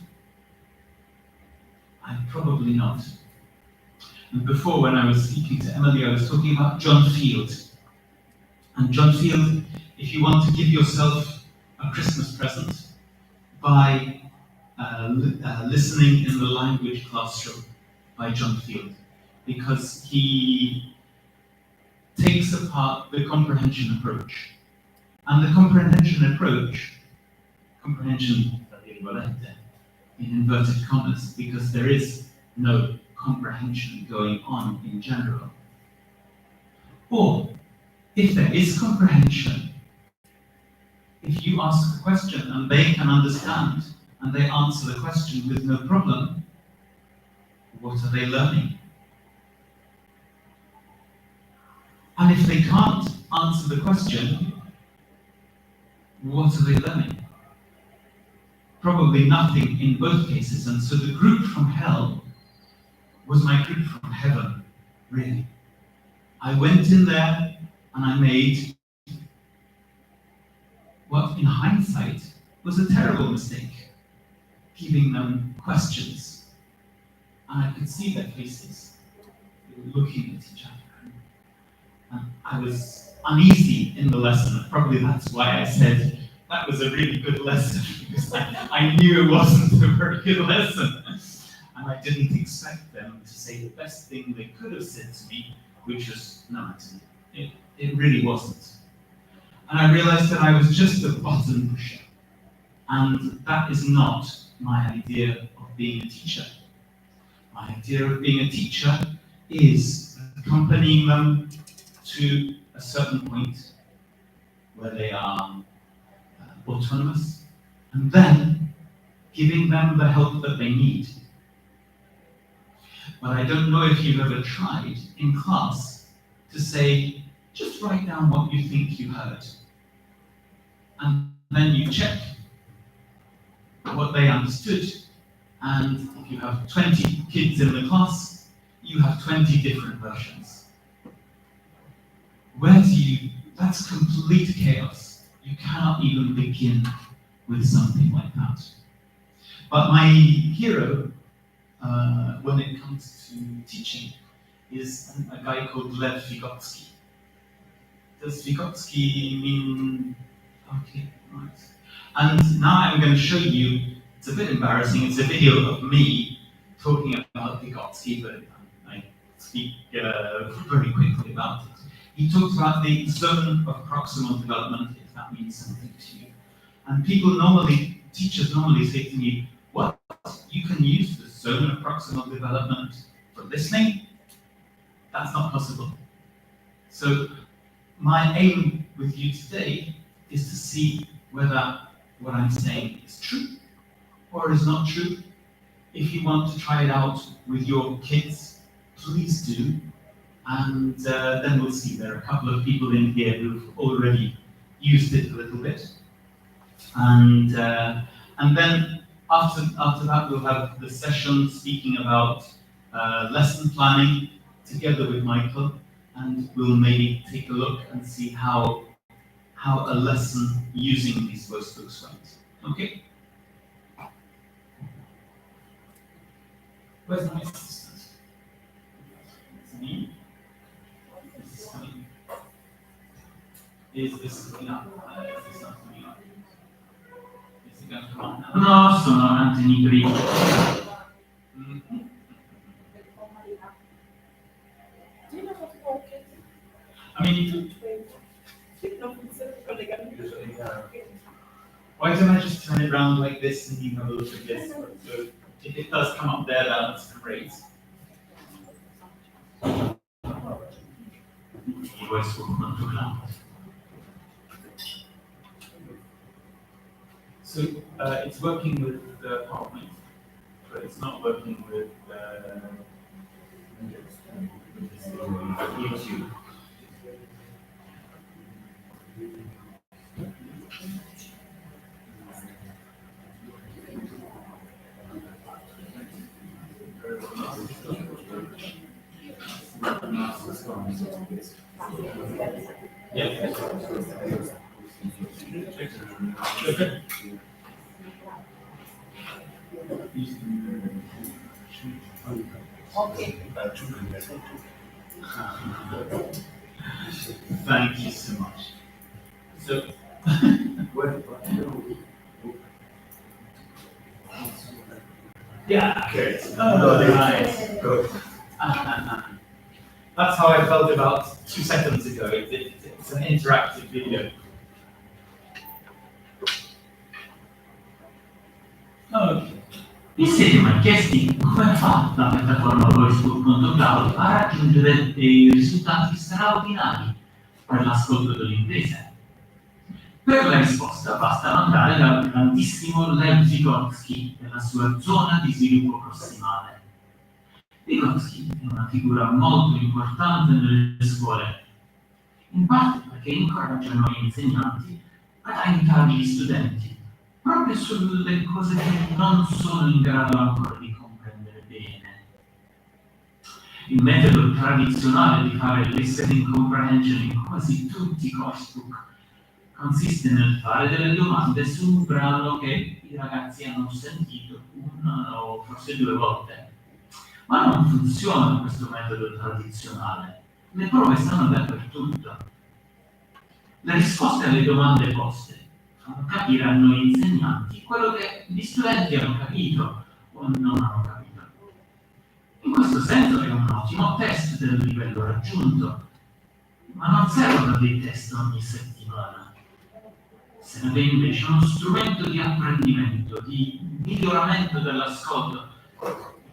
Probably not. And before, when I was speaking to Emily, I was talking about John Field. And John Field, if you want to give yourself a Christmas present, buy Listening in the Language Classroom by John Field, because he takes apart the comprehension approach. And the comprehension approach, comprehension in inverted commas, because there is no comprehension going on in general. Or, if there is comprehension, if you ask a question and they can understand and they answer the question with no problem, what are they learning? And if they can't answer the question, what are they learning? Probably nothing in both cases. And so the group from hell was my group from heaven, really. I went in there and I made what in hindsight was a terrible mistake, giving them questions. And I could see their faces. They were looking at each other. And I was uneasy in the lesson. Probably that's why I said that was a really good lesson, because I knew it wasn't a very good lesson. And I didn't expect them to say the best thing they could have said to me, which was, no, it really wasn't. And I realized that I was just a button pusher. And that is not my idea of being a teacher. My idea of being a teacher is accompanying them to a certain point where they are autonomous, and then giving them the help that they need. But I don't know if you've ever tried in class to say, just write down what you think you heard. And then you check what they understood. And if you have 20 kids in the class, you have 20 different versions. That's complete chaos. You cannot even begin with something like that. But my hero, when it comes to teaching, is a guy called Vygotsky. Does Vygotsky mean, okay, right. And now I'm going to show you, it's a bit embarrassing, it's a video of me talking about Vygotsky, but I speak very quickly about it. He talks about the zone of proximal development, if that means something to you. And teachers normally say to me, what? You can use the zone of proximal development for listening? That's not possible. So my aim with you today is to see whether what I'm saying is true or is not true. If you want to try it out with your kids, please do. And then we'll see. There are a couple of people in here who've already used it a little bit. And then after that, we'll have the session speaking about lesson planning together with Michael, and we'll maybe take a look and see how a lesson using these voice books went. Okay? Where's my assistant? It's me. This is coming. Is this coming up? Is this not coming up? Is it going to come up now? No, sono antenitori. I mean, why don't I just turn it around like this and you have a look at this? So if it does come up there, that's great. Voice book conto cloud. So it's working with PowerPoint, but it's not working with YouTube. Yeah. Okay. Thank you so much. So, yeah, good. Oh, nice. Good. That's how I felt about 2 seconds ago. It's an interactive video. Okay. Vi siete mai chiesti come fa la piattaforma voicebook.cloud a raggiungere dei risultati straordinari per l'ascolto dell'inglese? Per la risposta basta andare dal grandissimo Vygotsky e la sua zona di sviluppo prossimale. Vygotsky è una figura molto importante nelle scuole, in parte perché incoraggiano gli insegnanti ad aiutare gli studenti proprio sulle cose che non sono in grado ancora di comprendere bene. Il metodo tradizionale di fare listening comprehension in quasi tutti i coursebook consiste nel fare delle domande su un brano che i ragazzi hanno sentito 1 o forse 2 volte. Ma non funziona questo metodo tradizionale. Le prove stanno dappertutto. Le risposte alle domande poste fanno capire a noi insegnanti quello che gli studenti hanno capito o non hanno capito. In questo senso è un ottimo test del livello raggiunto, ma non servono dei test ogni settimana. Serve invece uno strumento di apprendimento, di miglioramento dell'ascolto.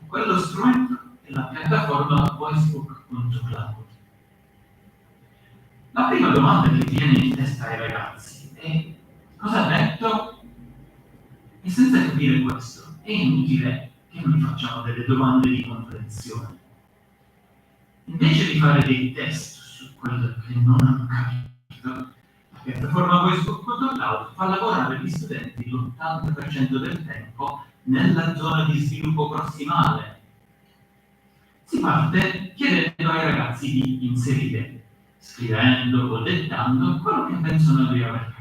Quello strumento è la piattaforma voicebook.cloud. La prima domanda che viene in testa ai ragazzi è: cosa ha detto? E senza capire questo, è inutile che noi facciamo delle domande di comprensione. Invece di fare dei test su quello che non hanno capito, la piattaforma Voice.cloud fa lavorare gli studenti l'80% del tempo nella zona di sviluppo prossimale. Si parte chiedendo ai ragazzi di inserire, scrivendo o dettando quello che pensano di aver capito.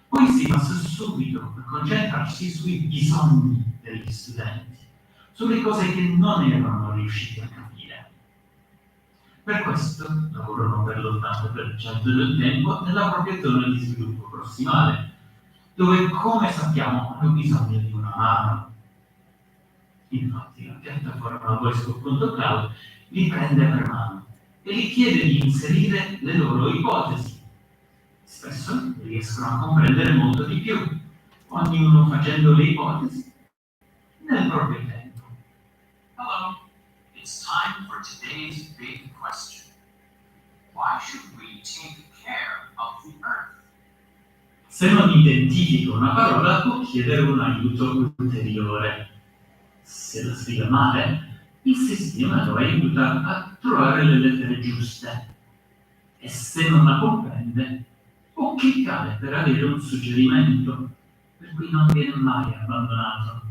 Poi si passa subito a concentrarsi sui bisogni degli studenti, sulle cose che non erano riusciti a capire. Per questo lavorano per l'80% del tempo nella propria zona di sviluppo prossimale, dove, come sappiamo, hanno bisogno di una mano. Infatti la piattaforma Voice.cloud li prende per mano e gli chiede di inserire le loro ipotesi. Spesso riescono a comprendere molto di più, ognuno facendo le ipotesi nel proprio tempo. Hello, it's time for today's big question. Why should we take care of the Earth? Se non identifico una parola, può chiedere un aiuto ulteriore. Se la scrive male, il sistema lo aiuta a trovare le lettere giuste. E se non la comprende, può cliccare per avere un suggerimento, per cui non viene mai abbandonato.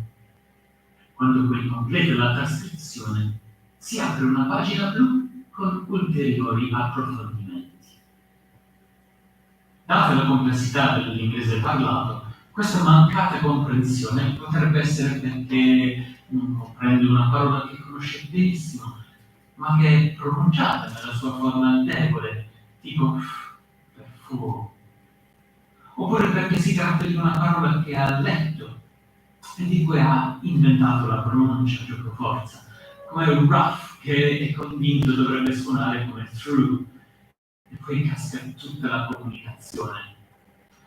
Quando poi completa la trascrizione, si apre una pagina blu con ulteriori approfondimenti. Data la complessità dell'inglese parlato, questa mancata comprensione potrebbe essere perché non comprende una parola che conosce benissimo, ma che è pronunciata nella sua forma debole, tipo per fuoco. Oppure perché si tratta di una parola che ha letto e di cui ha inventato la pronuncia giocoforza, come rough, che è convinto dovrebbe suonare come through, e poi casca tutta la comunicazione.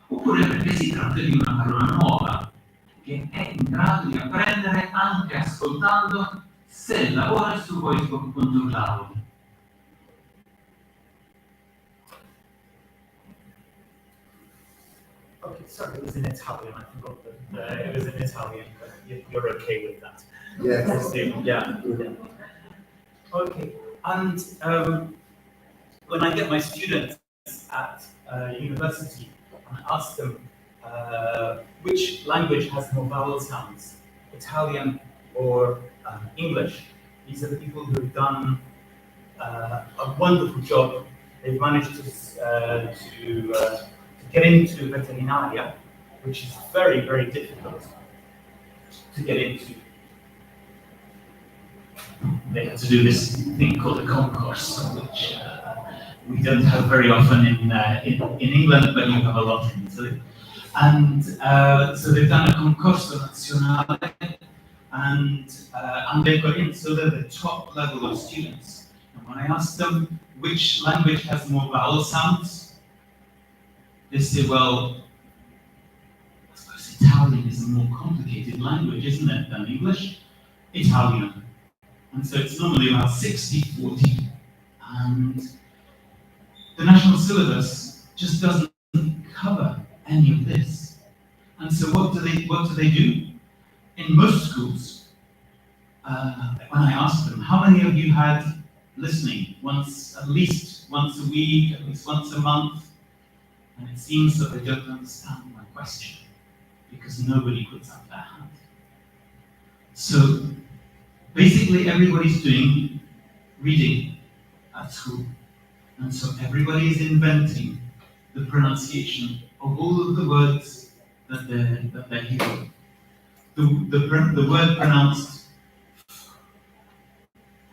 Oppure perché si tratta di una parola nuova, che è in grado di apprendere anche ascoltando se lavora su Voice.cloud. Okay, sorry, it was in Italian. I forgot that it was in Italian, but you're okay with that. Yes. I assume, yeah. Okay, and when I get my students at university, I ask them which language has more vowel sounds, Italian or English. These are the people who have done a wonderful job. They've managed to get into veterinaria, which is very, very difficult to get into. They had to do this thing called a concourse, which we don't have very often in England, but you have a lot in Italy. And so they've done a concorso nazionale, and they've got in, so they're the top level of students. And when I ask them which language has more vowel sounds, they say, well, I suppose Italian is a more complicated language, isn't it, than English? Italian. And so it's normally about 60-40. And the national syllabus just doesn't cover any of this. And so what do they do? In most schools, when I ask them, how many of you had listening at least once a week, at least once a month? And it seems that they don't understand my question, because nobody puts up their hand. So basically everybody's doing reading at school. And so everybody is inventing the pronunciation of all of the words that they're hearing. The word pronounced,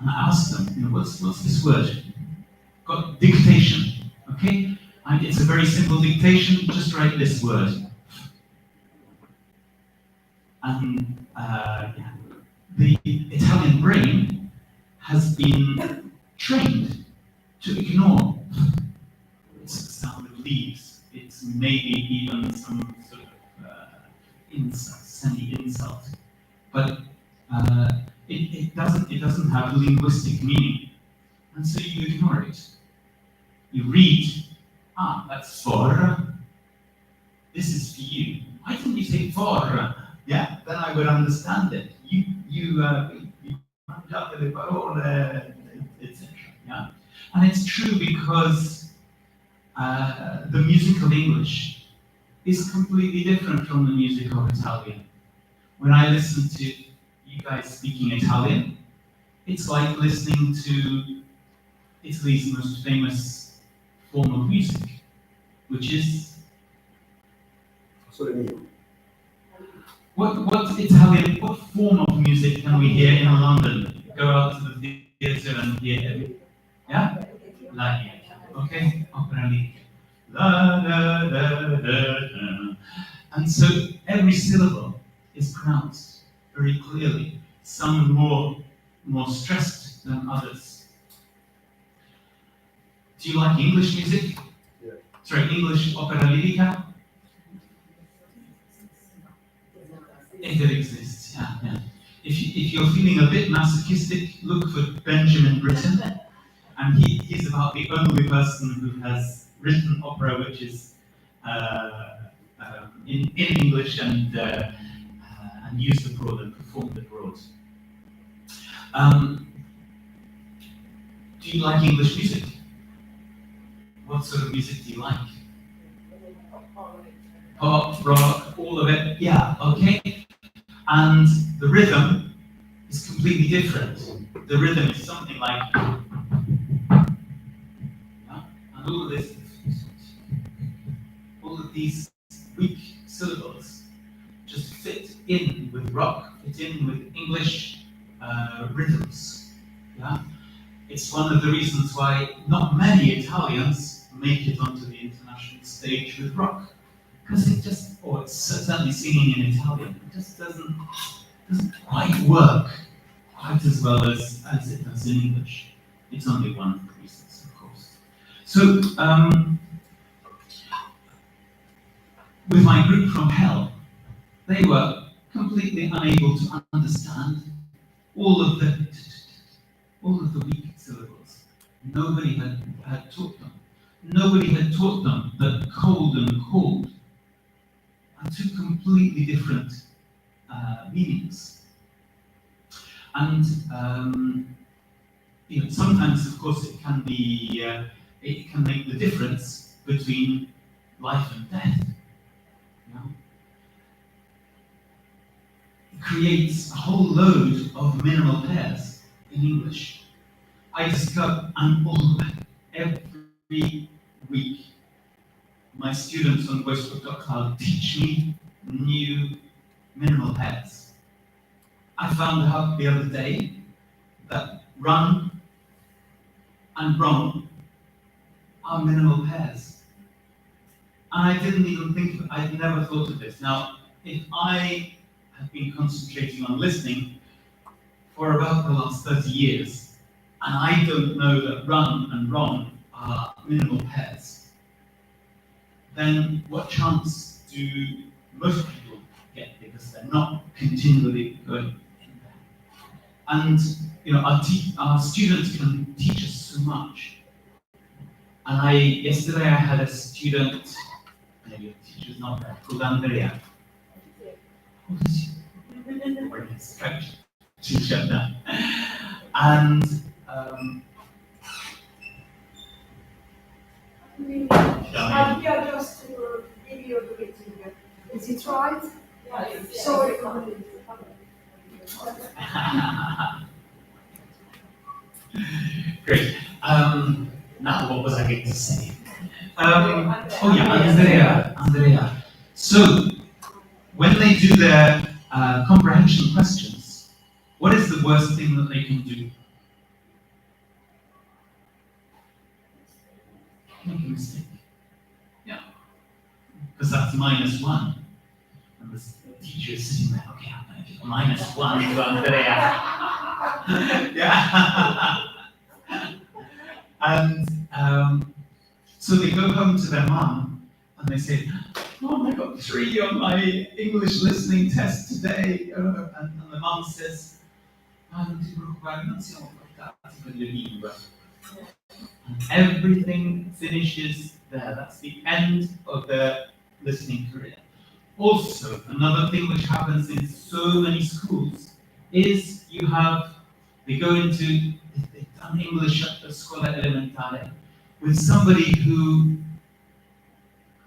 and I ask them, what's this word? Got dictation, okay? And it's a very simple dictation, just write this word. And the Italian brain has been trained to ignore it's the sound of leaves. It's maybe even some sort of insult, semi-insult. But it doesn't have linguistic meaning. And so you ignore it. You read, that's for, this is for you. Why didn't you take for, yeah, then I would understand it. You mangiate le parole, etc. Yeah, and it's true because the music of English is completely different from the music of Italian. When I listen to you guys speaking Italian, it's like listening to Italy's most famous form of music, which is what form of music can we hear in London? Go out to the theatre and hear it. Yeah? Like it. Okay? Opera lirica. La, la, la, la, la. And so every syllable is pronounced very clearly, some more stressed than others. Do you like English music? Yeah. Sorry, English opera lirica? If it exists, yeah. If you're feeling a bit masochistic, look for Benjamin Britten, and he's about the only person who has written opera which is in English and used abroad and performed abroad. Do you like English music? What sort of music do you like? Pop, rock, all of it? Yeah, okay. And the rhythm is completely different. The rhythm is something like, yeah? And all of these weak syllables just fit in with rock, fit in with English rhythms. Yeah? It's one of the reasons why not many Italians make it onto the international stage with rock. Because it just, or it's certainly singing in Italian, it just doesn't quite work quite as well as it does in English. It's only one of the reasons, of course. So, with my group from hell, they were completely unable to understand all of the weak syllables. Nobody had taught them. Nobody had taught them that cold and cold are two completely different meanings. And sometimes, of course, it can be it can make the difference between life and death. You know? It creates a whole load of minimal pairs in English. I discover, every week, my students on voicebook.cloud teach me new minimal pairs. I found out the other day that run and wrong are minimal pairs. And I didn't even think of it, I'd never thought of this. Now, if I have been concentrating on listening for about the last 30 years, and I don't know that run and wrong are minimal pairs, then what chance do most people get, because they're not continually going in there? And our students can teach us so much. And yesterday I had a student, maybe a teacher's not there, called Andrea. Stretch teacher now. And Yeah, just to give you a bit. Is it right? Sorry. Great. Now, what was I going to say? Andrea. So, when they do their comprehension questions, what is the worst thing that they can do? Make a mistake. Yeah. Because that's -1. And the teacher is sitting there, okay, I'm going to give -1 to Andrea. Yeah. And so they go home to their mum and they say, Mom, I got 3 on my English listening test today. And the mum says, non ti preoccupare, non siamo portati per le lingue. And everything finishes there. That's the end of their listening career. Also, another thing which happens in so many schools is they go into, they've done English at the scuola elementare with somebody who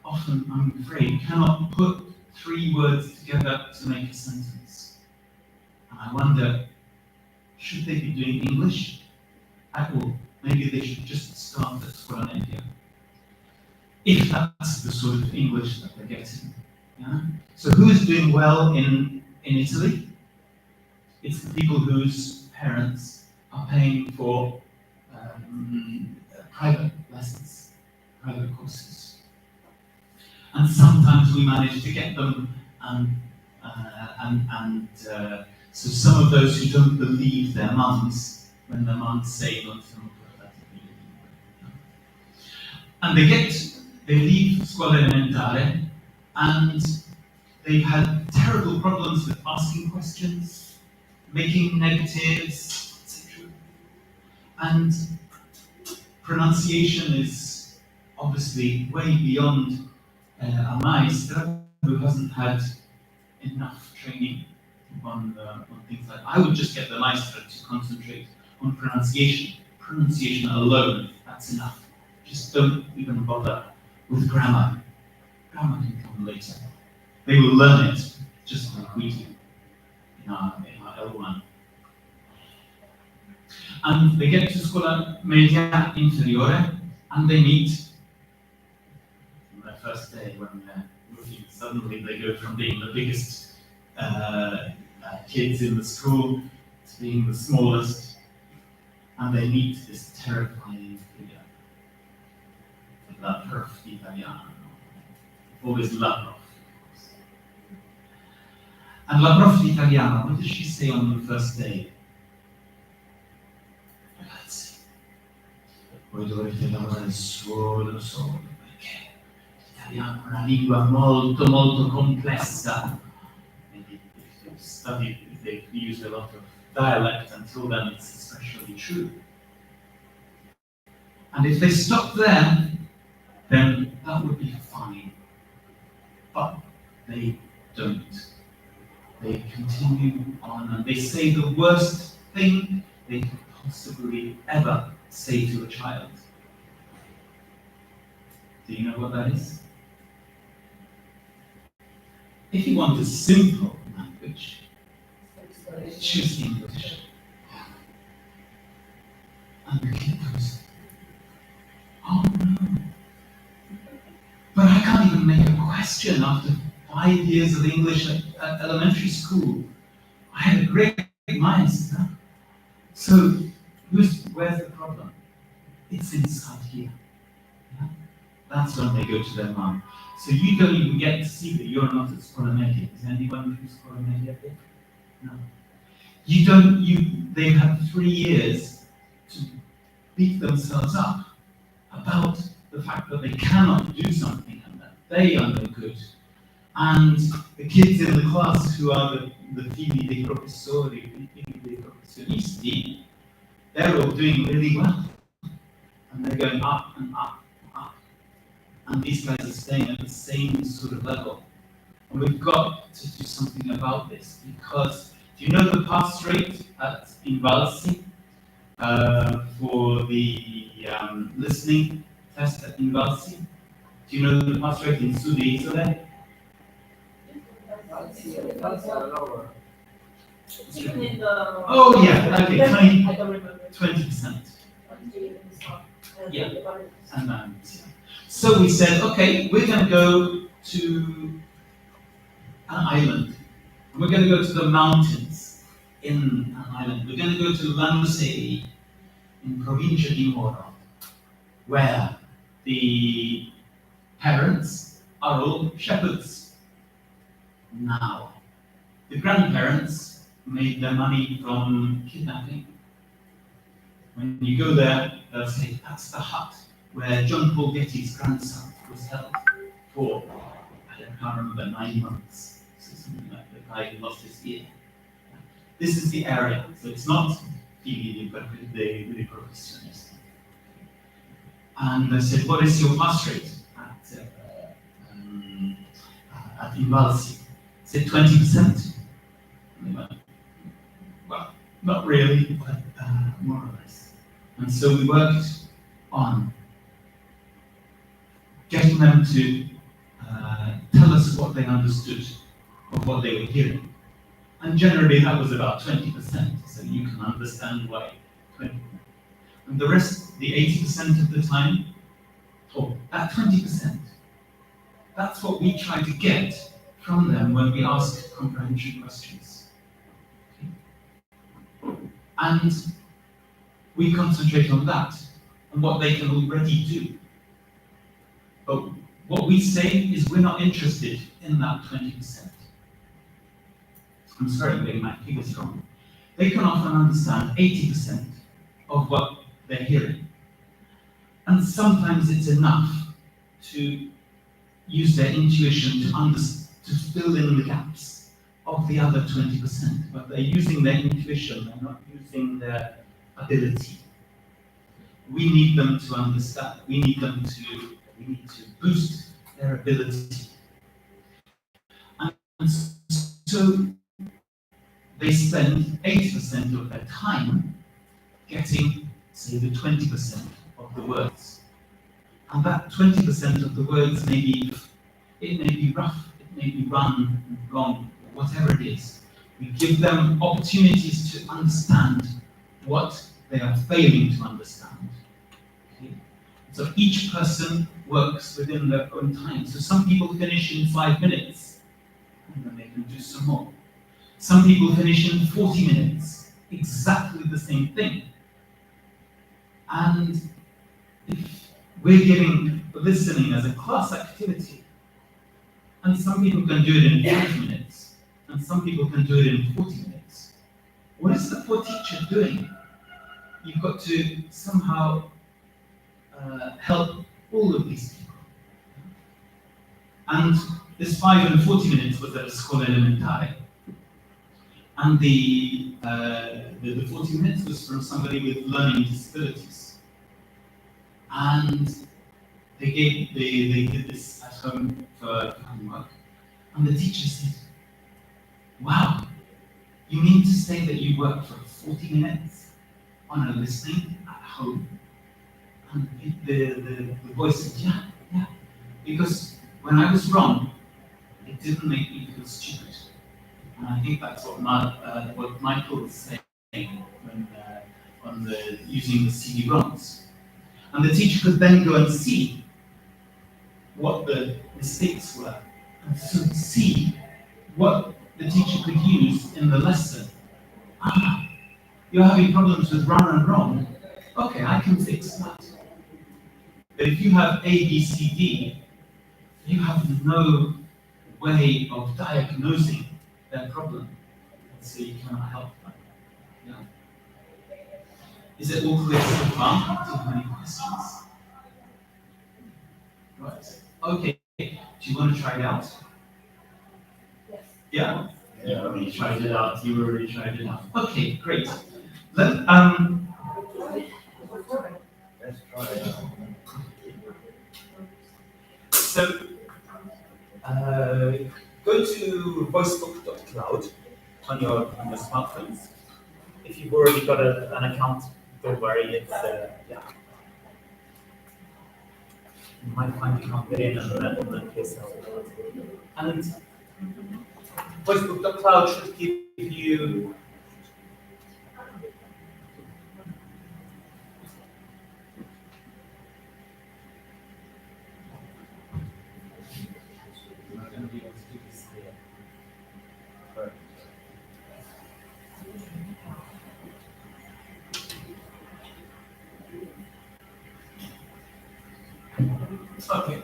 often, I'm afraid, cannot put 3 words together to make a sentence. And I wonder, should they be doing English at all? Maybe they should just start at scuola media, if that's the sort of English that they're getting. Yeah? So who is doing well in Italy? It's the people whose parents are paying for private lessons, private courses. And sometimes we manage to get them, so some of those who don't believe their mums, when their mums say not to and they leave scuola elementare, and they've had terrible problems with asking questions, making negatives, etc. And pronunciation is obviously way beyond a maestra who hasn't had enough training on things like that. I would just get the maestra to concentrate on pronunciation. Pronunciation alone, that's enough. Just don't even bother with grammar. Grammar can come later. They will learn it, just like we do in our L1. And they get to scuola media inferiore, and they meet on their first day when they're moving. Suddenly they go from being the biggest kids in the school to being the smallest, and they meet this terrifying figure, la prof italiano, always la prof. And la prof italiano, what does she say on the first day? Ragazzi, voi dovete lavorare solo, perché l'italiano è una lingua molto, molto complessa. Maybe if they've studied, if they've used a lot of dialect until then, it's especially true. And if they stop there, then that would be fine. But they don't. They continue on and they say the worst thing they could possibly ever say to a child. Do you know what that is? If you want a simple language, choose English. And the kid goes, oh no. But I can't even make a question after 5 years of English at elementary school. I had a great maestra. So where's the problem? It's inside here. Yeah? That's when they go to their mom. So you don't even get to see that you're not at scuola media. Is anyone from scuola media here? No. They've had 3 years to beat themselves up about the fact that they cannot do something and that they are no good. And the kids in the class who are the figli dei professori, figli dei professionisti, they're all doing really well. And they're going up and up and up. And these guys are staying at the same sort of level. And we've got to do something about this, because do you know the pass rate at Invalsi for the listening test at Invalsi? Do you know the pass rate in Sud Isole? Even in the. Oh yeah, okay, I don't remember. 20%. Yeah. And so we said, okay, we're going to go to an island. And we're going to go to the mountains in an island. We're going to go to Lanusei in Provincia di Moro, where the parents are all shepherds. Now, the grandparents made their money from kidnapping. When you go there, they'll say, that's the hut where John Paul Getty's grandson was held for, I can't remember, 9 months. So something like the guy who lost his ear. This is the area, so it's not figli dei professionisti. And I said, what is your pass rate at Invalsi, said 20%. And they went, well, not really, but more or less. And so we worked on getting them to tell us what they understood of what they were hearing. And generally that was about 20%, so you can understand why 20%. And the rest, the 80% of the time, or that 20%, that's what we try to get from them when we ask comprehension questions. Okay? And we concentrate on that, and what they can already do. But what we say is we're not interested in that 20%. I'm sorry, getting my figures wrong. They can often understand 80% of what they're hearing. And sometimes it's enough to use their intuition to fill in the gaps of the other 20%. But they're using their intuition, they're not using their ability. We need them to understand, we need to boost their ability. And so they spend 80% of their time getting, say, the 20% of the words. And that 20% of the words may be rough, it may be wrong, whatever it is. We give them opportunities to understand what they are failing to understand. Okay? So each person works within their own time. So some people finish in 5 minutes, and then they can do some more. Some people finish in 40 minutes, exactly the same thing. And if we're giving listening as a class activity, and some people can do it in 5 minutes, and some people can do it in 40 minutes. What is the poor teacher doing? You've got to somehow help all of these people. And this 5 and 40 minutes was at a scuola elementare. And the 40 minutes was from somebody with learning disabilities. And they did this at home for homework. And the teacher said, wow, you mean to say that you work for 40 minutes on a listening at home? And the voice said, yeah. Because when I was wrong, it didn't make me feel stupid. And I think that's what Michael was saying when using the CD-ROMs. And the teacher could then go and see what the mistakes were, and so see what the teacher could use in the lesson. Ah, you're having problems with run and wrong. Okay, I can fix that. But if you have A, B, C, D, you have no way of diagnosing their problem, so you cannot help them. Yeah. Is it all clear so far? Do you have any questions? Right. Okay. Do you want to try it out? Yes. Yeah? You already tried it out. You already tried it out. Okay, great. Let's try it out. So, go to voicebook.cloud on your smartphones. If you've already got an account, don't worry, it's yeah. You might find you can't get in and then case out. And voicebook.cloud should give you I'm not going to be able to do this here. Okay.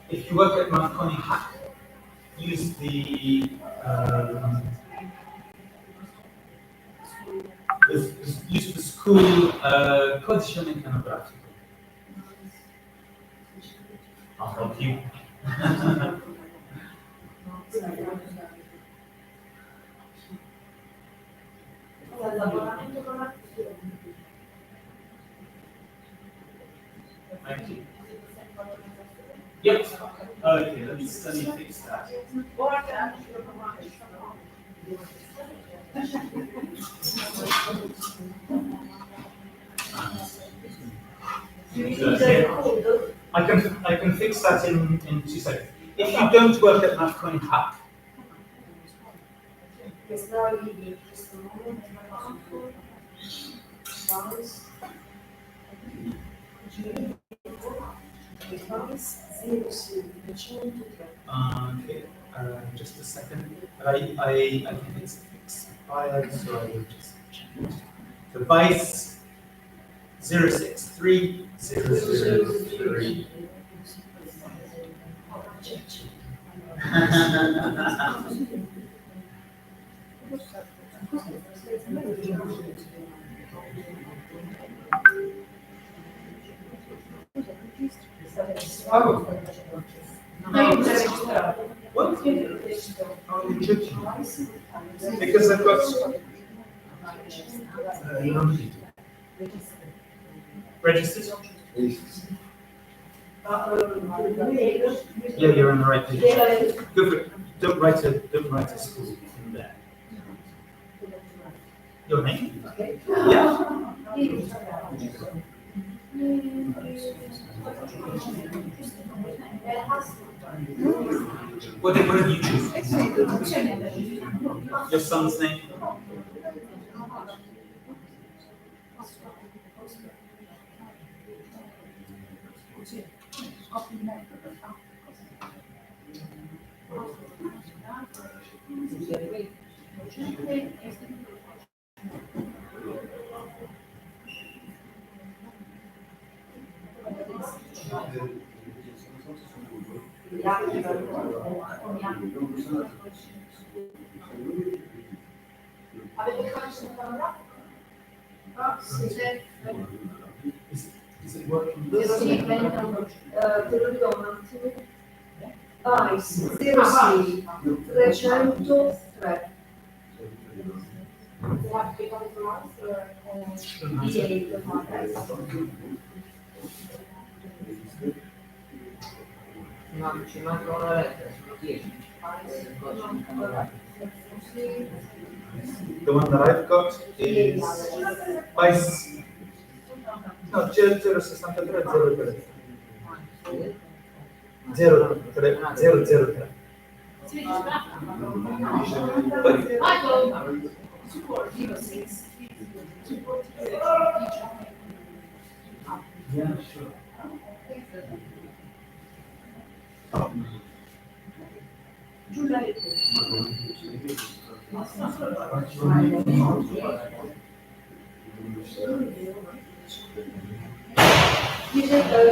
If you work at Marconi Hack, use the school codice mecanografico. I'll help you. Okay, let me fix that. I can fix that in 2 seconds. If you don't work at that coin hack, Because now you need just a moment. okay, just a second. I think it's expired, so I will just check it. The Vice 063003. Oh. What? Because I've got registered. Yeah, you're on the right page. Go for it. Don't write a school in there. Your name? Yeah. What did you choose? Your son's name? Is it working? Te lo do un attimo. Vice 06 303. No, ci manca una lettera, sono 10. The one that I've got is Vice. No, 063 003. Yeah, sure.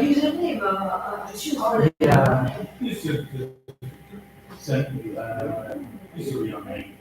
Username, Yeah, you should certainly use your name.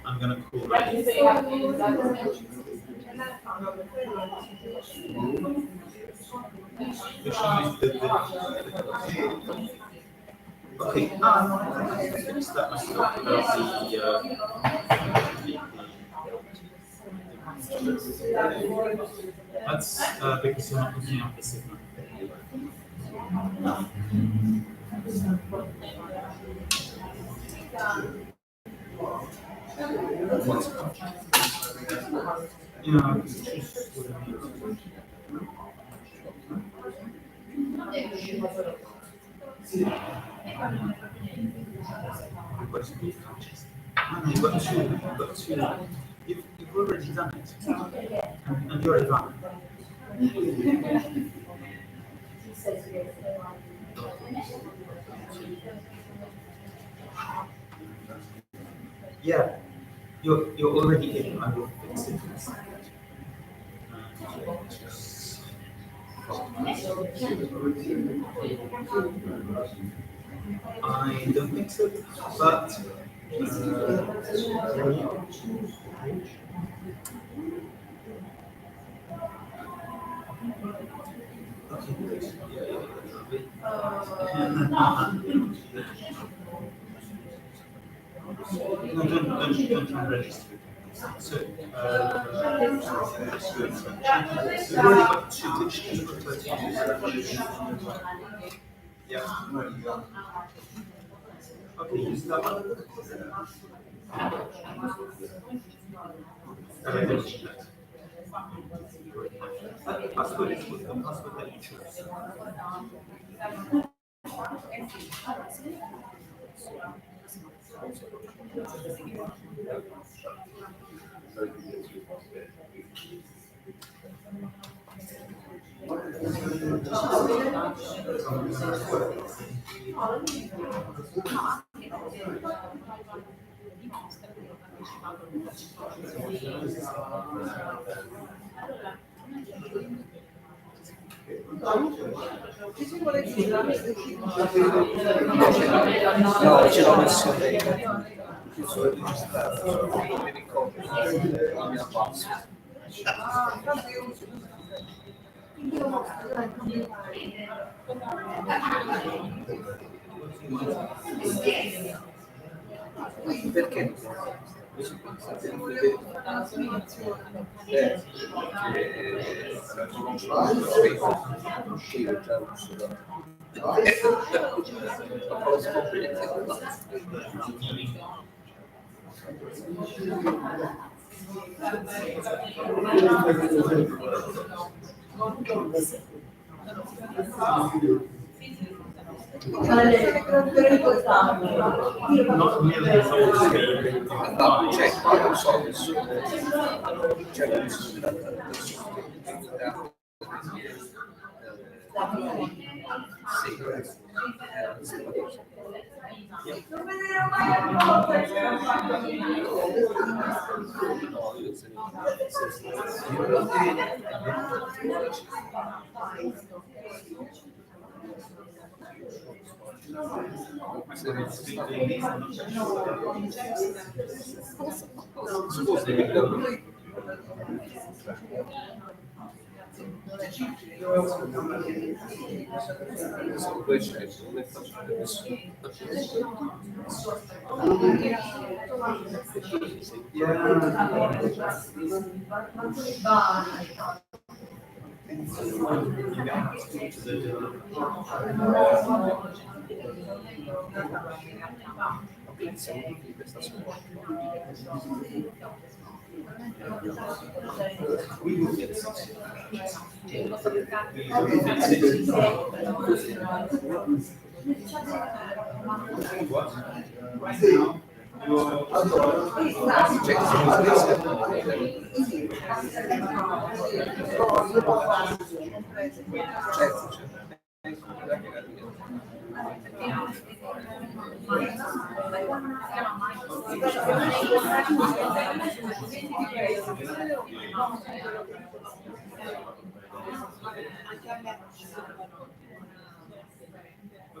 I'm going to call Okay, I finished that myself about that's because you're not looking at the signal. You know, you've already done it, and you're done. Yeah, you're already in. I will fix it. I don't think so, but no, don't try and register. So, we've already got two digits. Yeah. Okay, use that one. The password is with the password that you choose. No, ce l'ho messo dentro. Di solito ci sta, mi ricordo, la mia passo. Perché? Not nearly as old as me. No, cioè, io non so nessuno, cioè, nessuno poi c'è, non è facile nessuno.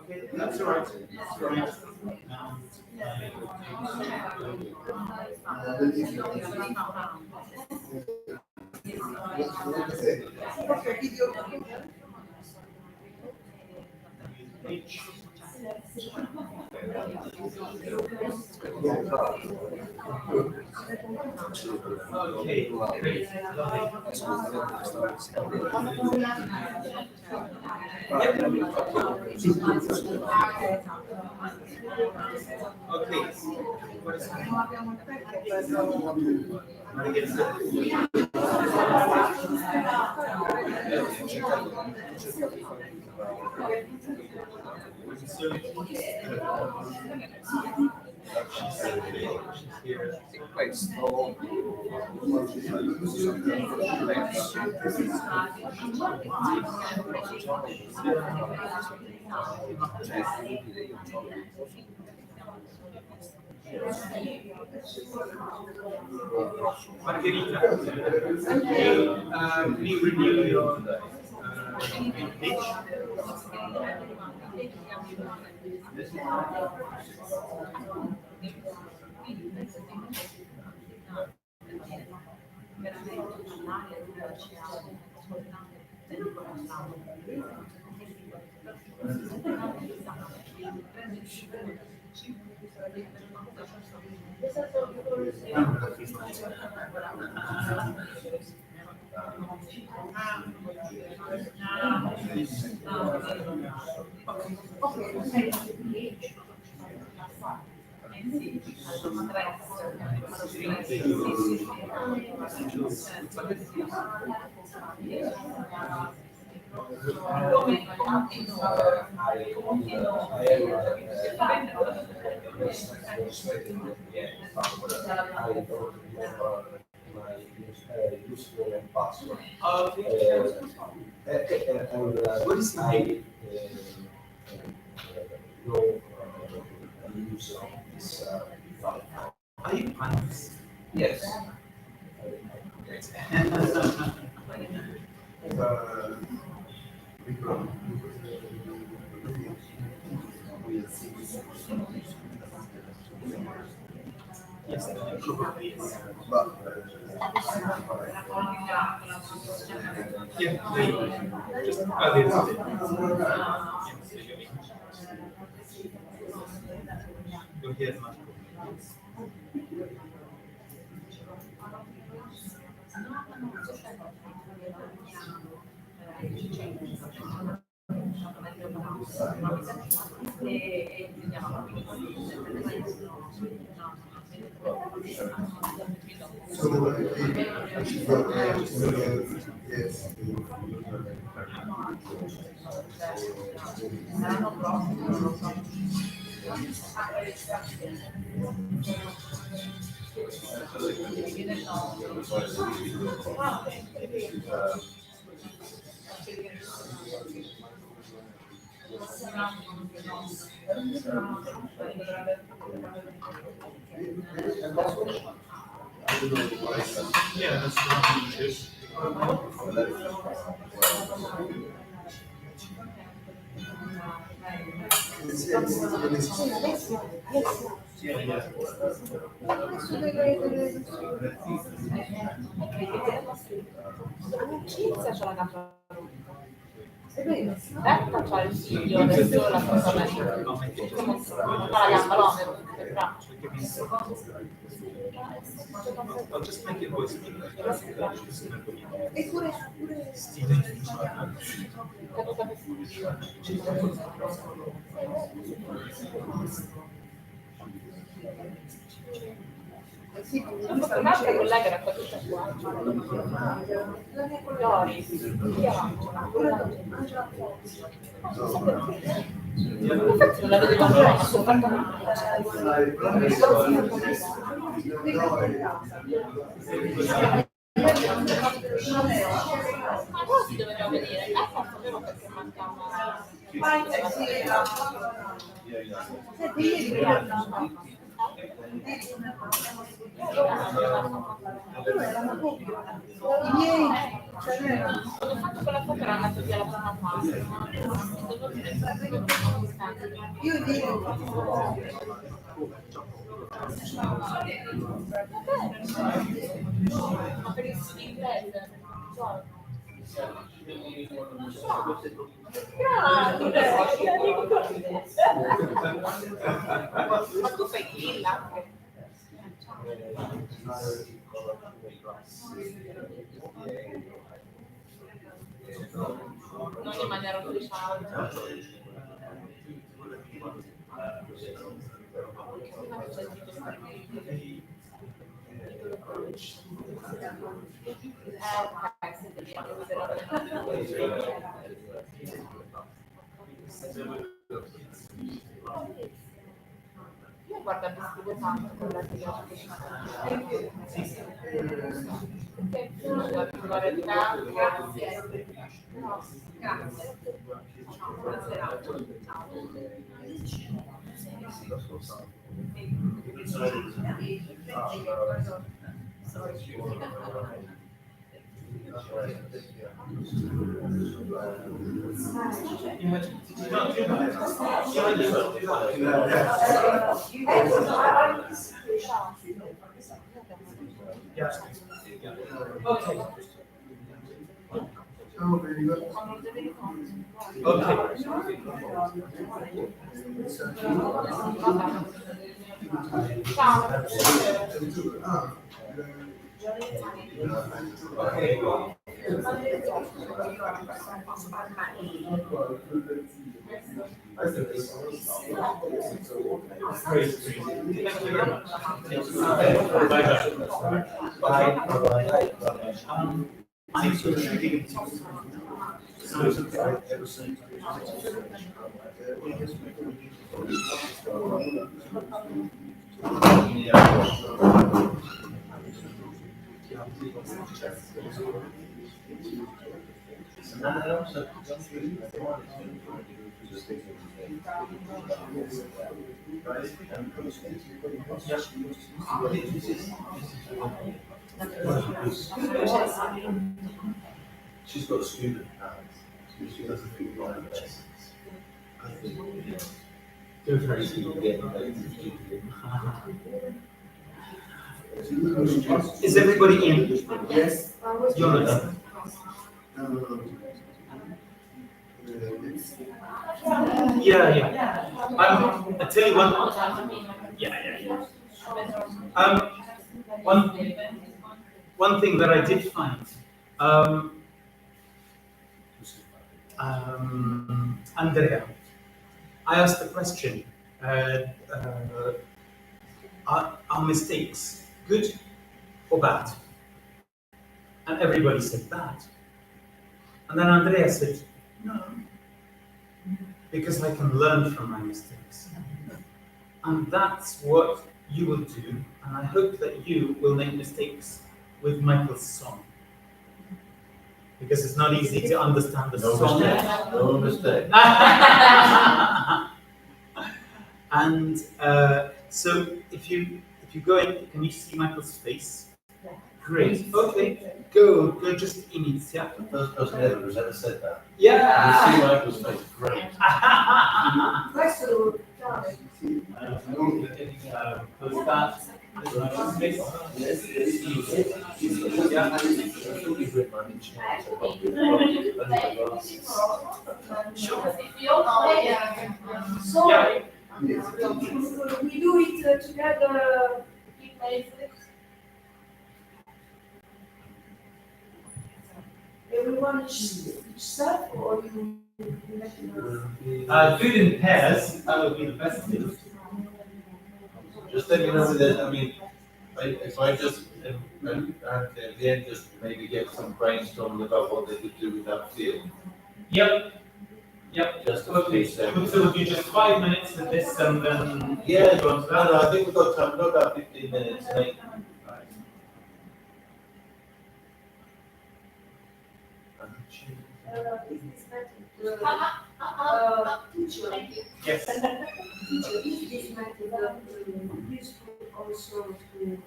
Okay, that's all right. That's all right. video. Okay, great. Okay. Quite slow. Margherita, can you review your pitch? Useful and password. What is my Use of this are you planning? yes. Yes, probably. Yeah, just you'll hear much. Yeah, that's what Cinzia c'è la capa. Berta c'ha il figlio, adesso la cosa meglio. La gamba, no, per il braccio. I'll just make it voice. E pure Un'altra collega era qua tutta qua. Lori, infatti non la vedevo mai, ma cosa dovevamo vedere? Non sapevo perché mancava. I miei, Quando ho fatto quella foto era andato via la prima fase. io dico, Ma per il inglese, Ma tu fai kill anche. Non in maniera ufficiale. Io guarda, mi scrivo tanto con la grazie. Grazie. Buonasera. Okay. Oh, very good. I'm sort of shooting. She's got student parents, she doesn't feel like lessons. I think Is everybody in? Yes. Jonathan? Yeah. I tell you one. Yeah. One thing that I did find. Andrea, I asked the question, are mistakes good or bad? And everybody said bad. And then Andrea said, no, because I can learn from my mistakes. And that's what you will do, and I hope that you will make mistakes with Michael's song. Because it's not easy to understand the song. No mistake. And so if you go in, can you see Michael's face? Great. Okay. Go just inizia. The first person ever who's ever said that. Yeah. You see Michael's face, great. Questo, Close that. Michael's face. So, Yeah. we do it together. Everyone each self, or you Do it in pairs. That would be the best thing. Just let me know that, I mean, if I just, and at the end, just maybe get some brainstorming about what they could do with that field. Yep. Just a Okay. few seconds. So we'll do just 5 minutes with this and then. Yeah, go on to that. no, I think we've got time, we've got about 15 minutes, mate. teacher. Yes. Teacher, is this method useful also to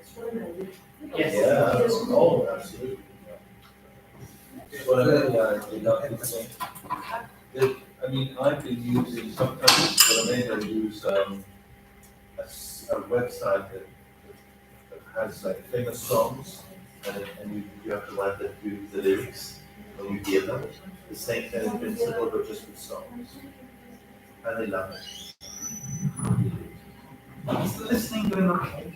experiment? Yes. Yeah, oh, absolutely. Well, I mean, I've been using, sometimes when I use a website that has like famous songs, and you have to write the lyrics when you hear them. The same kind of principle, but just with songs. And they love it. Is the listening going okay?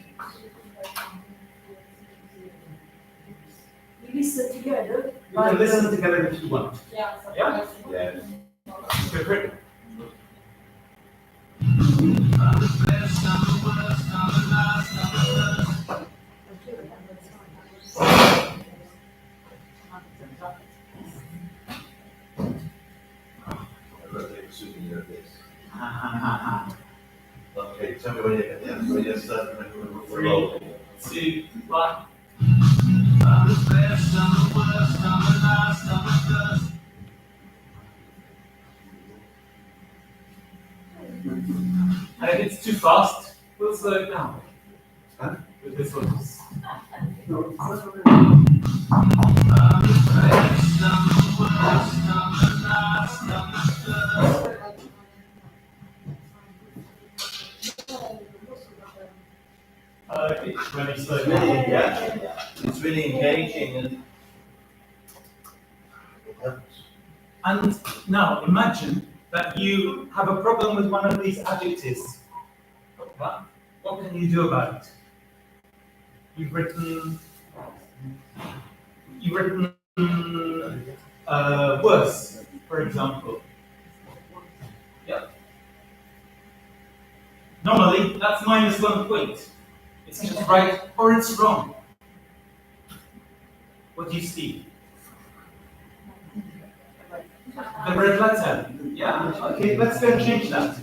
We listen together. You can listen together if you want. Yeah. Yeah? Yeah. Good, great. I'm going to take a souvenir of this. Okay, tell me when you start the roll. 3, 2, 1. And if it's too fast, we'll slow it down. Huh? With this one. It's really slow It's really, down. yeah, it's really engaging and it helps. And now imagine that you have a problem with one of these adjectives. What can you do about it? You've written worse, for example. Yeah. Normally, that's -1 point. It's just right or it's wrong. What do you see? The red letter. Yeah, okay, let's go and change that.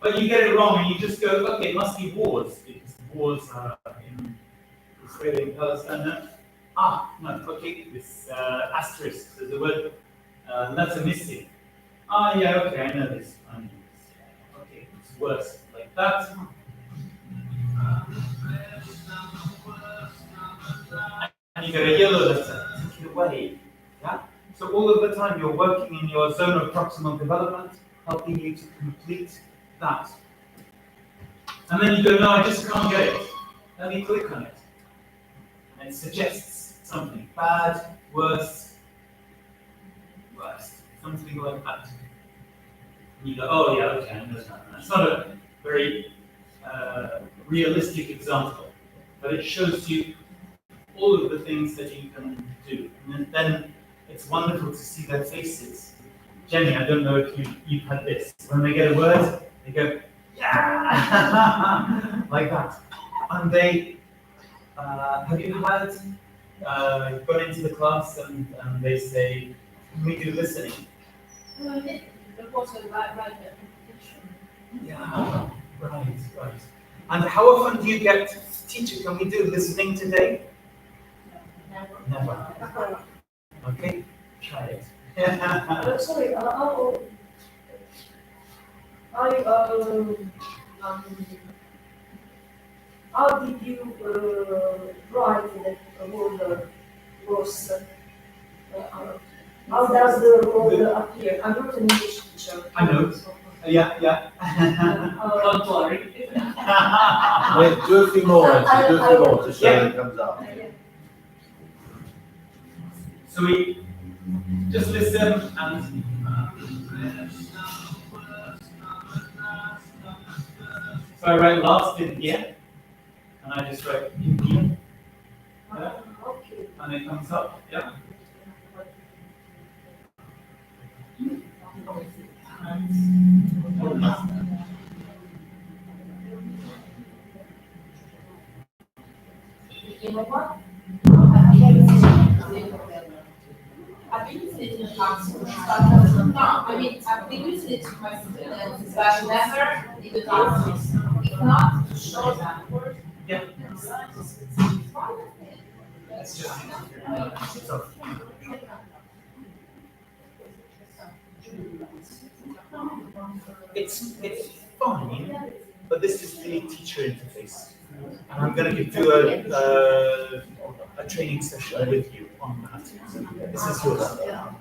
But you get it wrong and you just go, okay, it must be wars, because wars are in Israeli and Palestine. No, okay, this asterisk, there's the word letter missing. Yeah, okay, I know this. Okay, it's worse, like that. And you get a yellow letter, take it away. Yeah? So all of the time you're working in your zone of proximal development, helping you to complete that. And then you go, no, I just can't get it. Then you click on it. And it suggests something bad, worse, something like that. And you go, oh yeah, okay, I understand. It's not a very realistic example, but it shows you all of the things that you can do. And then it's wonderful to see their faces. Jenny, I don't know if you've had this. When they get a word, they go, yeah, like that. And they, have you had, gone into the class and they say, can we do listening? Yeah, right. And how often do you get, teacher, can we do listening today? Never. Okay, try it. Sorry, how did you write the word was? How does the word appear? I'm not an English teacher. I know. Yeah. Don't worry. Wait, do a few more, actually, do a few more to show that it comes out. So we just listen and so I write last in here, and I just write in here, yeah, and it comes up, yeah. You know what? I've been using it in the past, but I've been using it to my students, but I've never in the classes. If not, to show them. Yeah. It's just it's fine, but this is the teacher interface. And I'm going to do a training session with you on that. This is yours. Yeah.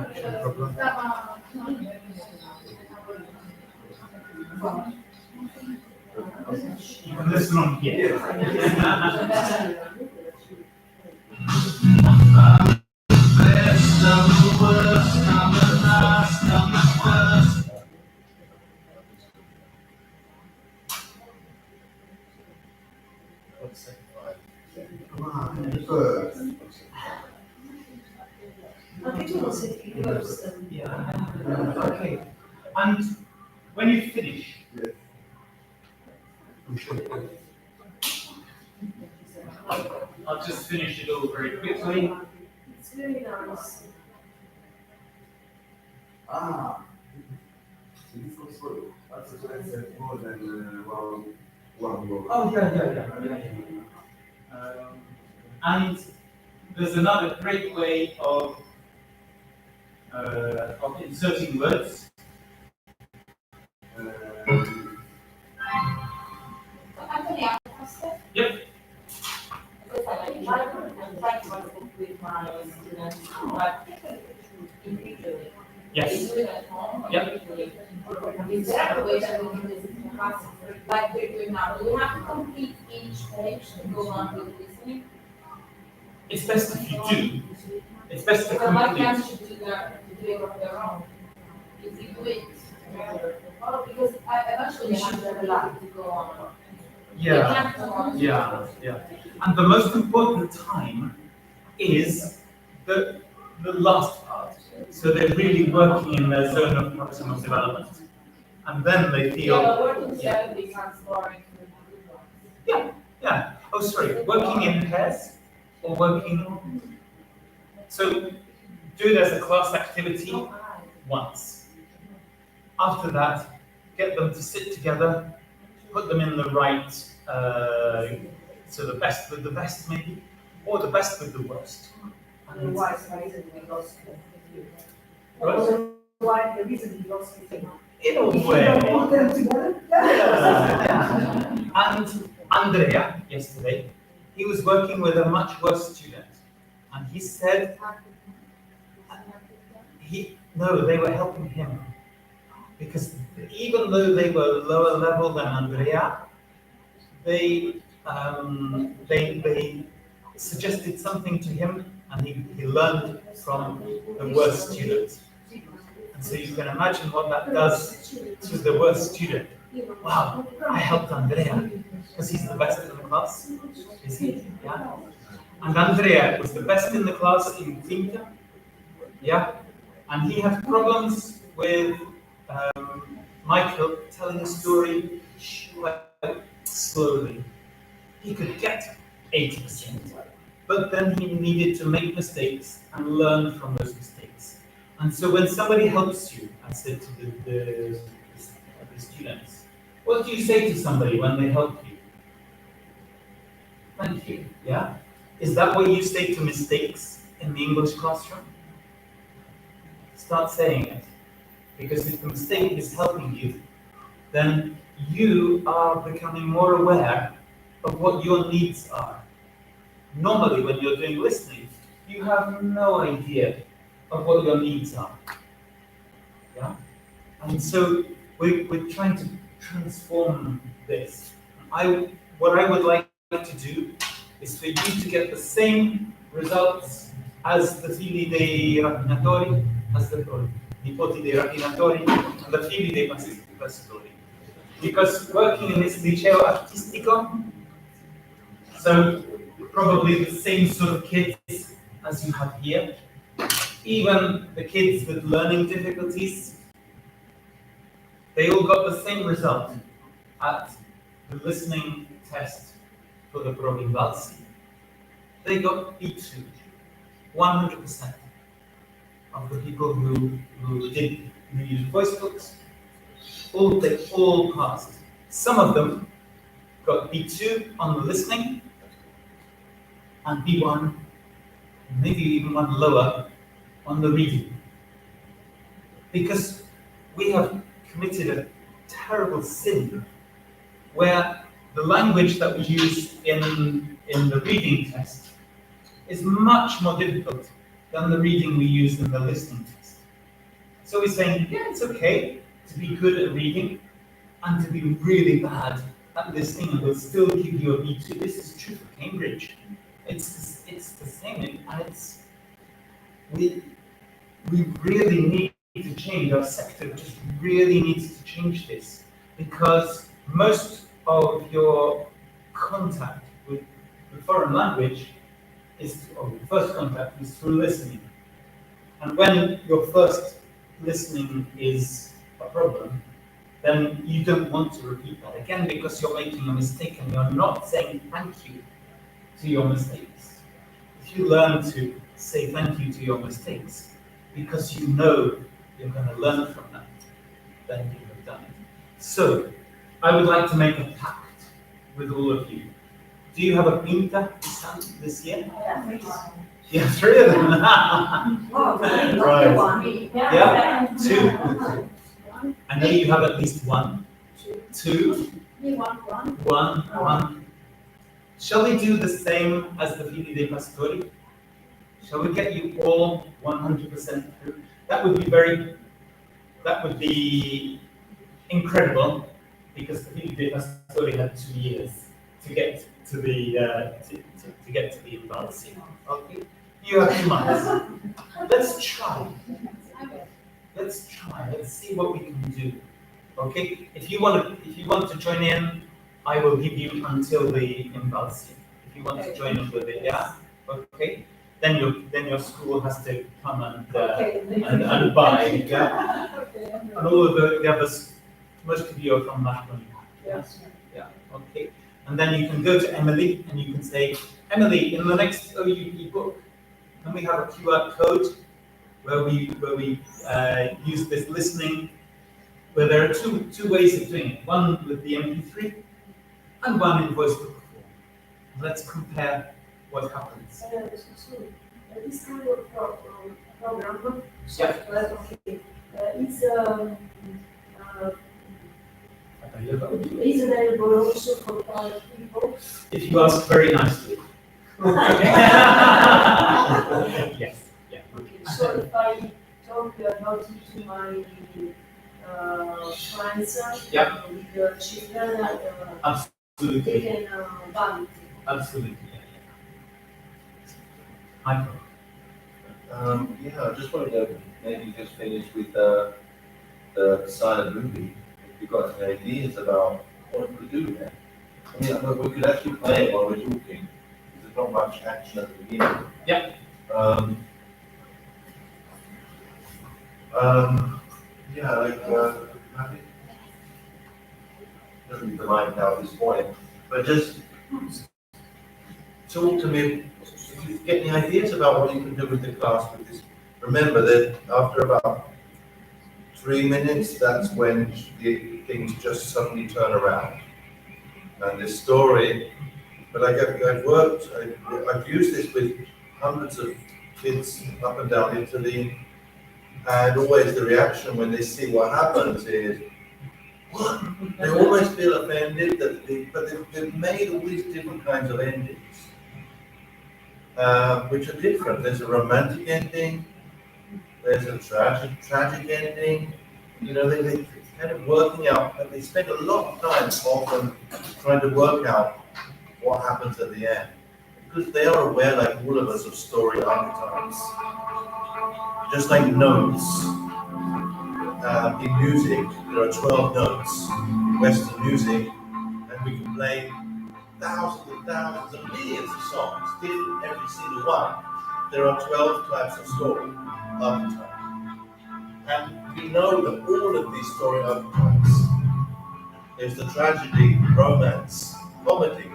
connection problem. You can listen on here. Best of the worst, come the last, come the first. What's it? Anche tu non senti il first. Yeah. Okay. And when you finish, I'll just finish it all very quickly. It's very nice. Ah, this was good. That's more than one goal. Oh, yeah. And there's another great way of inserting words. Anthony, I have a question. Yep. Because I try to work with my students, but individually. Yes. They do it at home. Yep. Is there a way that we can do this in class, like we're doing now? Do we have to complete each page to go on with listening? It's best if you do. It's best to So my complete. parents should do that, to do it on their own. If you do it, well, because eventually you have to rely to go on. They Yeah. can't go on. Yeah. And the most important time is the last part. So they're really working in their zone of proximal development. And then they Yeah, feel, but working together becomes boring. yeah. Oh, sorry, working in pairs or working. So do it as a class activity once. After that, get them to sit together, put them in the right, so the best with the best maybe, or the best with the worst. And Why is the reason we lost it? What? Why the reason we lost it? In a If you way. don't put them together? And Andrea, yesterday, he was working with a much worse student. And he said, no, they were helping him. Because even though they were lower level than Andrea, they suggested something to him and he learned from the worst student. And so you can imagine what that does to the worst student. Wow, I helped Andrea because he's the best in the class. Is he? Yeah. And Andrea was the best in the class in Quinta. Yeah. And he had problems with Michael telling a story quite slowly. He could get 80%, but then he needed to make mistakes and learn from those mistakes. And so when somebody helps you, I said to the students, what do you say to somebody when they help you? Thank you, yeah? Is that what you say to mistakes in the English classroom? Start saying it. Because if the mistake is helping you, then you are becoming more aware of what your needs are. Normally, when you're doing listening, you have no idea of what your needs are. Yeah? And so we're trying to transform this. What I would like to do is for you to get the same results as the figli dei rapinatori, as the nipoti dei rapinatori, and the figli dei pastori. Because working in this liceo artistico, so probably the same sort of kids as you have here, even the kids with learning difficulties, they all got the same result at the listening test for the Invalsi. They got B2, 100% of the people who used voice books. They all passed. Some of them got B2 on the listening and B1, maybe even one lower on the reading. Because we have committed a terrible sin where the language that we use in the reading test is much more difficult than the reading we use in the listening test. So we're saying, yeah, it's okay to be good at reading and to be really bad at listening, and we'll still give you a B2. This is true for Cambridge. It's the same, and we really need to change. Our sector just really needs to change this, because most of your contact with the foreign language or the first contact is through listening. And when your first listening is a problem, then you don't want to repeat that again, because you're making a mistake and you're not saying thank you to your mistakes. If you learn to say thank you to your mistakes, because you know you're going to learn from that, then you have done it. So, I would like to make a pact with all of you. Do you have a pinta this year? Yeah, 3 of them. Right. Yeah, 2. I know you have at least 1, 2, 1. Shall we do the same as the Fili dei Pastori? Shall we get you all 100% through? That would be incredible, because the Fili dei Pastori had 2 years to get to the Invalsi. Okay, you have 2 months. Let's try. Let's see what we can do. Okay, if you want to join in, I will give you until the Invalsi. If you want to join in with it, yeah, okay. Then your school has to come and buy, yeah. And all of the others, most of you are from Macron. Yes. Yeah, okay. And then you can go to Emily and you can say, Emily, in the next OUP book, can we have a QR code where we use this listening, where there are two ways of doing it. One with the MP3 and one in voice book form. Let's compare what happens. This kind of program, Yeah. is available also for other people. If you ask very nicely. Yes. Yeah. Okay, so if I talk about it to my friends, Yeah. with the children, Absolutely. they can buy it. Absolutely. Yeah. Yeah, I just wanted to maybe just finish with the silent movie. If you've got any ideas about what we could do there. I mean, we could actually play it while we're talking. There's not much action at the beginning. Yeah. Yeah, like, doesn't need the line now at this point, but just talk to me. If you get any ideas about what you can do with the class with this, remember that after about 3 minutes, that's when the things just suddenly turn around. And this story, but like I've used this with hundreds of kids up and down Italy, and always the reaction when they see what happens is, what? They always feel offended, but they've made all these different kinds of endings, which are different. There's a romantic ending, there's a tragic ending. You know, they're kind of working out, and they spend a lot of time often trying to work out what happens at the end. Because they are aware, like all of us, of story archetypes. Just like notes. In music, there are 12 notes in Western music, and we can play thousands and thousands and millions of songs, different every single one. There are 12 types of story archetypes. And we know that all of these story archetypes, there's the tragedy, romance, comedy,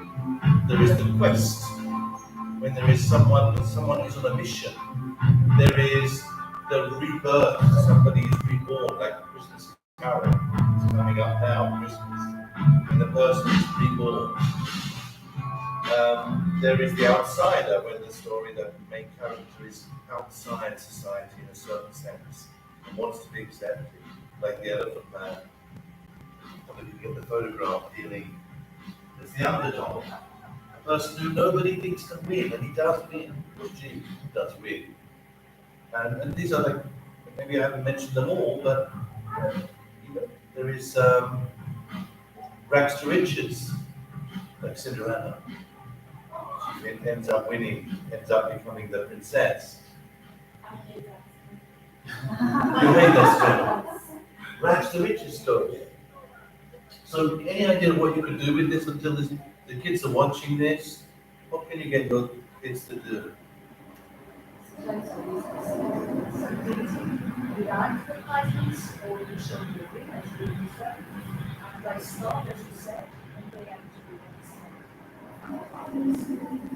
there is the quest, when there is someone who's on a mission, there is the rebirth, somebody is reborn, like Christmas Carol is coming up now, Christmas, and the person is reborn. There is the outsider, when the story, the main character is outside society in a certain sense, and wants to be accepted, like the Elephant Man. When you get the photograph feeling, there's the underdog, a person who nobody thinks can win, and he does win, or she does win. And these are like maybe I haven't mentioned them all, but you know, there is rags to riches, like Cinderella. She ends up winning, ends up becoming the princess. You hate that story. Rags to riches story. So any idea what you could do with this until the kids are watching this? What can you get your kids to do? The advertisements or you show the winners, and they start, as you said, and they actually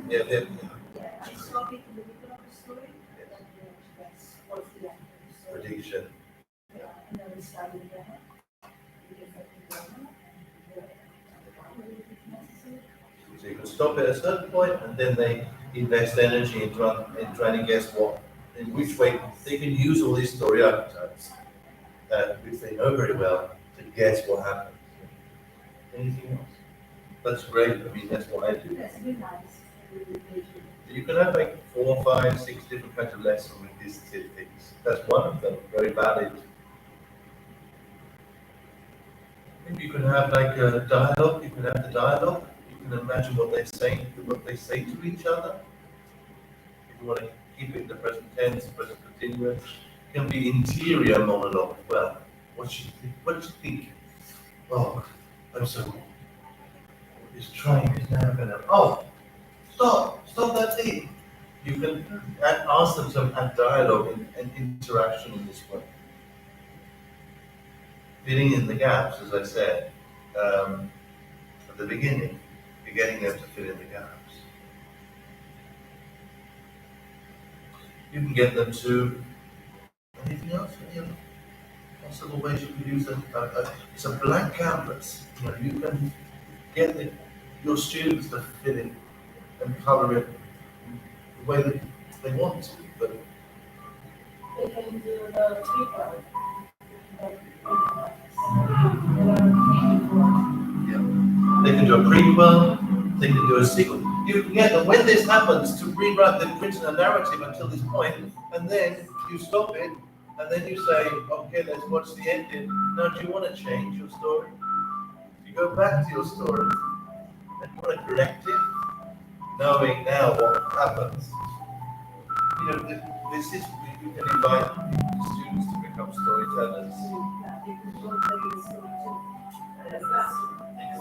Yeah, yeah, I stop it in the middle of the story, and then that's what's the end of the story. prediction. Yeah, and then we start with the end. So you can stop at a certain point, and then they invest energy in trying to guess in which way they can use all these story archetypes, which they know very well, to guess what happens. Anything else? That's great. I mean, that's what I do. That's really nice. You can have like 4, 5, 6 different kinds of lessons with these things. That's one of them. Very valid. Maybe you can have like a dialogue. You can have the dialogue. You can imagine what they say to each other. If you want to keep it in the present tense, present continuous, it can be interior monologue as well. What do you think? Oh, I'm so. This train is now going to. Oh, stop that thing. You can ask them to have dialogue and interaction in this way. Filling in the gaps, as I said at the beginning. You're getting them to fill in the gaps. You can get them to anything else? Any other possible ways you can use them? It's a blank canvas. You know, you can get your students to fill in and color it the way that they want to. But They can do the people. yeah, they can do a prequel. They can do a sequel. You can get them when this happens to rewrite. They've written a narrative until this point, and then you stop it, and then you say, "Okay, let's watch the ending." Now, do you want to change your story? You go back to your story, and you want to correct it, knowing now what happens. You know, this is you can invite students to become storytellers. They can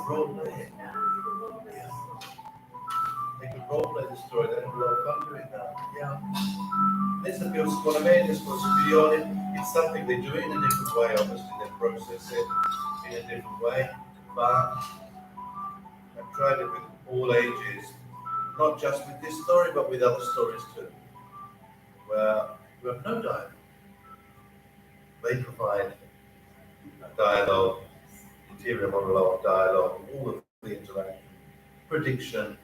role play it. They can role play the story. They have a lot of fun doing that. Yeah. This is what I mean. This was beyond. It's something they do it in a different way. Obviously, they process it in a different way. But I've tried it with all ages, not just with this story, but with other stories too, where you have no dialogue. They provide a dialogue, interior monologue, dialogue, all of the interaction, prediction,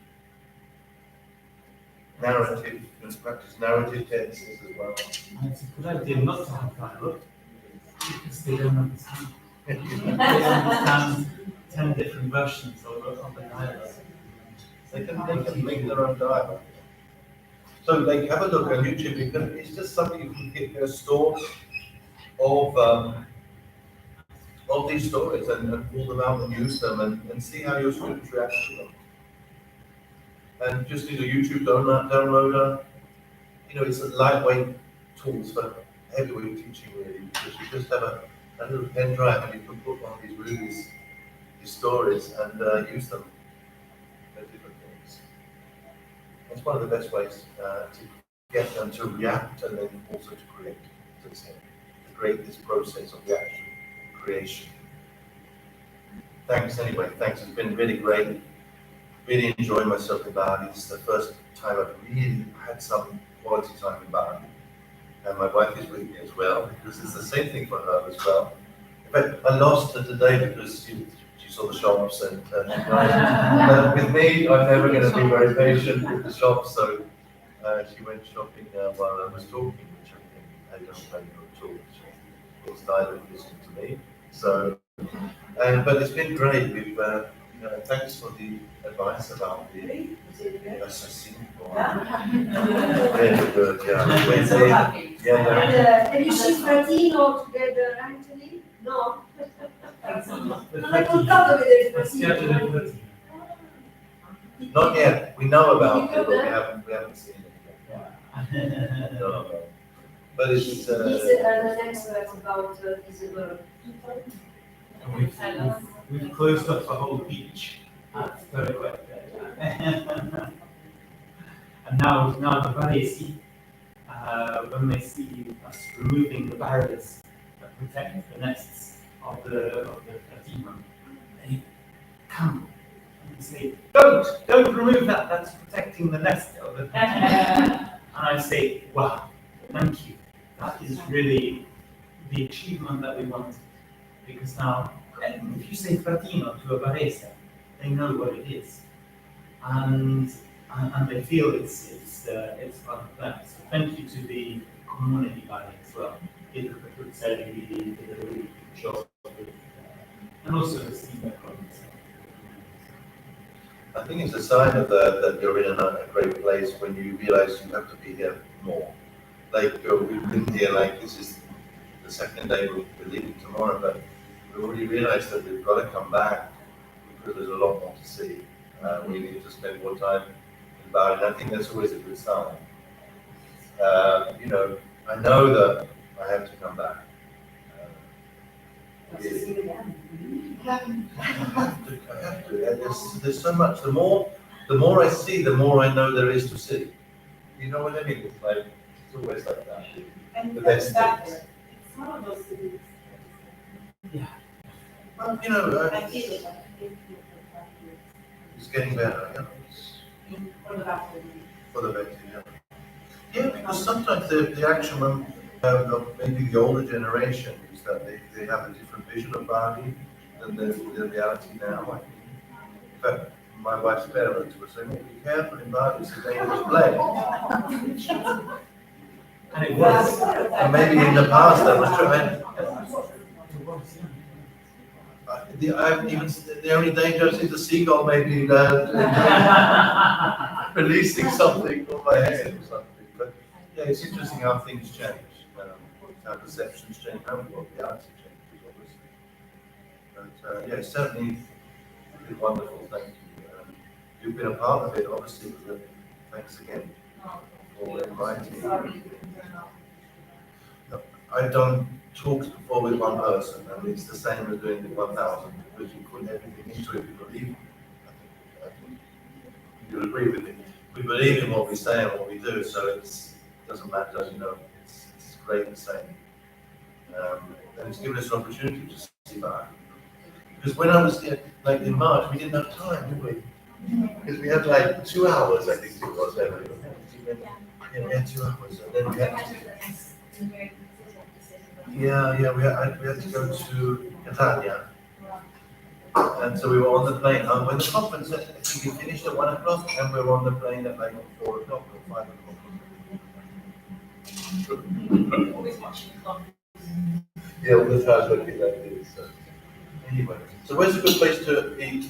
narrative. You can practice narrative tenses as well. And it's a good idea not to have dialogue because they don't understand. They understand 10 different versions of the dialogue. They can make their own dialogue. So like have a look on YouTube. It's just something you can get a store of these stories and pull them out and use them and see how your students react to them. And just need a YouTube downloader. You know, it's a lightweight tools for heavyweight teaching really, because you just have a little pen drive and you can put on these stories and use them for different things. That's one of the best ways to get them to react and then also to create, to create this process of reaction, creation. Thanks anyway, thanks. It's been really great. Really enjoying myself in Bali. This is the first time I've really had some quality time in Bali. And my wife is with me as well, because it's the same thing for her as well. In fact, I lost her today because she saw the shops and with me, I'm never going to be very patient with the shops, so she went shopping while I was talking, which I don't blame her at all. She was silent listening to me. So, but it's been great. We've thanks for the advice about the assessing. Yeah. Good, yeah. Wednesday, yeah, And you see 13 altogether, Anthony? No? I could cover with it, 13. not yet. We know about it, but we haven't seen it yet. No. But it's, He's an expert about visible people. We've closed up the whole beach at Third. And now the Vygotsky, when they see us removing the barriers that protect the nests of the demon, they come and say, don't remove that, that's protecting the nest of the And I say, wow, thank you. That is really the achievement that we want. Because now, if you say Fratino to a Varese, they know what it is. And they feel it's part of them. So thank you to the community body as well. It could say did a really good job with, and also the senior colleagues. I think it's a sign of that you're in a great place when you realize you have to be here more. Like we've been here, like this is the second day we're leaving tomorrow, but we already realized that we've got to come back because there's a lot more to see. We need to spend more time in Bali, and I think that's always a good sign. You know, I know that I have to come back. Really. I have to. There's so much. The more I see, the more I know there is to see. You know what I mean? It's like it's always like that. And The best that, things. it's one of those things. Yeah. Well, you know, I feel it. it's getting better. Yeah. For the bathroom. For the better. Yeah. Yeah, because sometimes the action of maybe the older generation is that they have a different vision of Bali than the reality now. In fact, my wife's parents were saying, be careful in Bali, it's a dangerous place. And it was. And maybe in the past that was true. The only danger is the seagull maybe releasing something on my head or something. But yeah, it's interesting how things change, how perceptions change, how reality changes, obviously. But yeah, it's certainly been wonderful. Thank you. You've been a part of it, obviously. But thanks again for inviting me. I've done talks before with one person, and it's the same as doing the 1,000, because you put everything into it, you believe. I think you'll agree with me. We believe in what we say and what we do, so it doesn't matter, you know, it's great the same. And it's given us an opportunity to see that. Because when I was here, like in March, we didn't have time, did we? Because we had like 2 hours, I think it was. Yeah, we had 2 hours, and then we had to... Yeah, we had to go to Catania. And so we were on the plane. When the conference, I think we finished at 1 o'clock, and we were on the plane at like 4 o'clock or 5 o'clock. Always watching the Yeah, well, the time's looking like this. So. Anyway, so where's a good place to eat?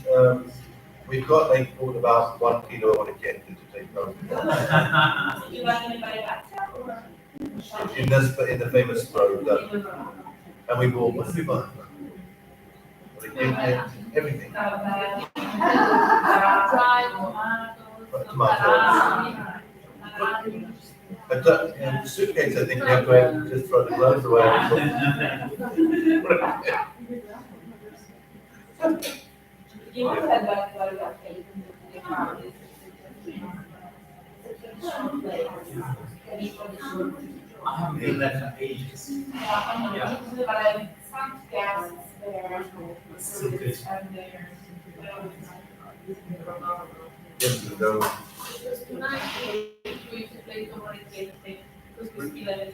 We've got like about 1 kilo on a kit to take home. You like anybody back there or? In the famous road, and we bought what did we buy? Everything. Tomatoes. And the suitcase, I think we have to just throw the gloves away. You must have that I haven't been there for ages. Yeah. But I some gas there. So good. And there. Yes, we go. Tonight we should play somebody because we still have it.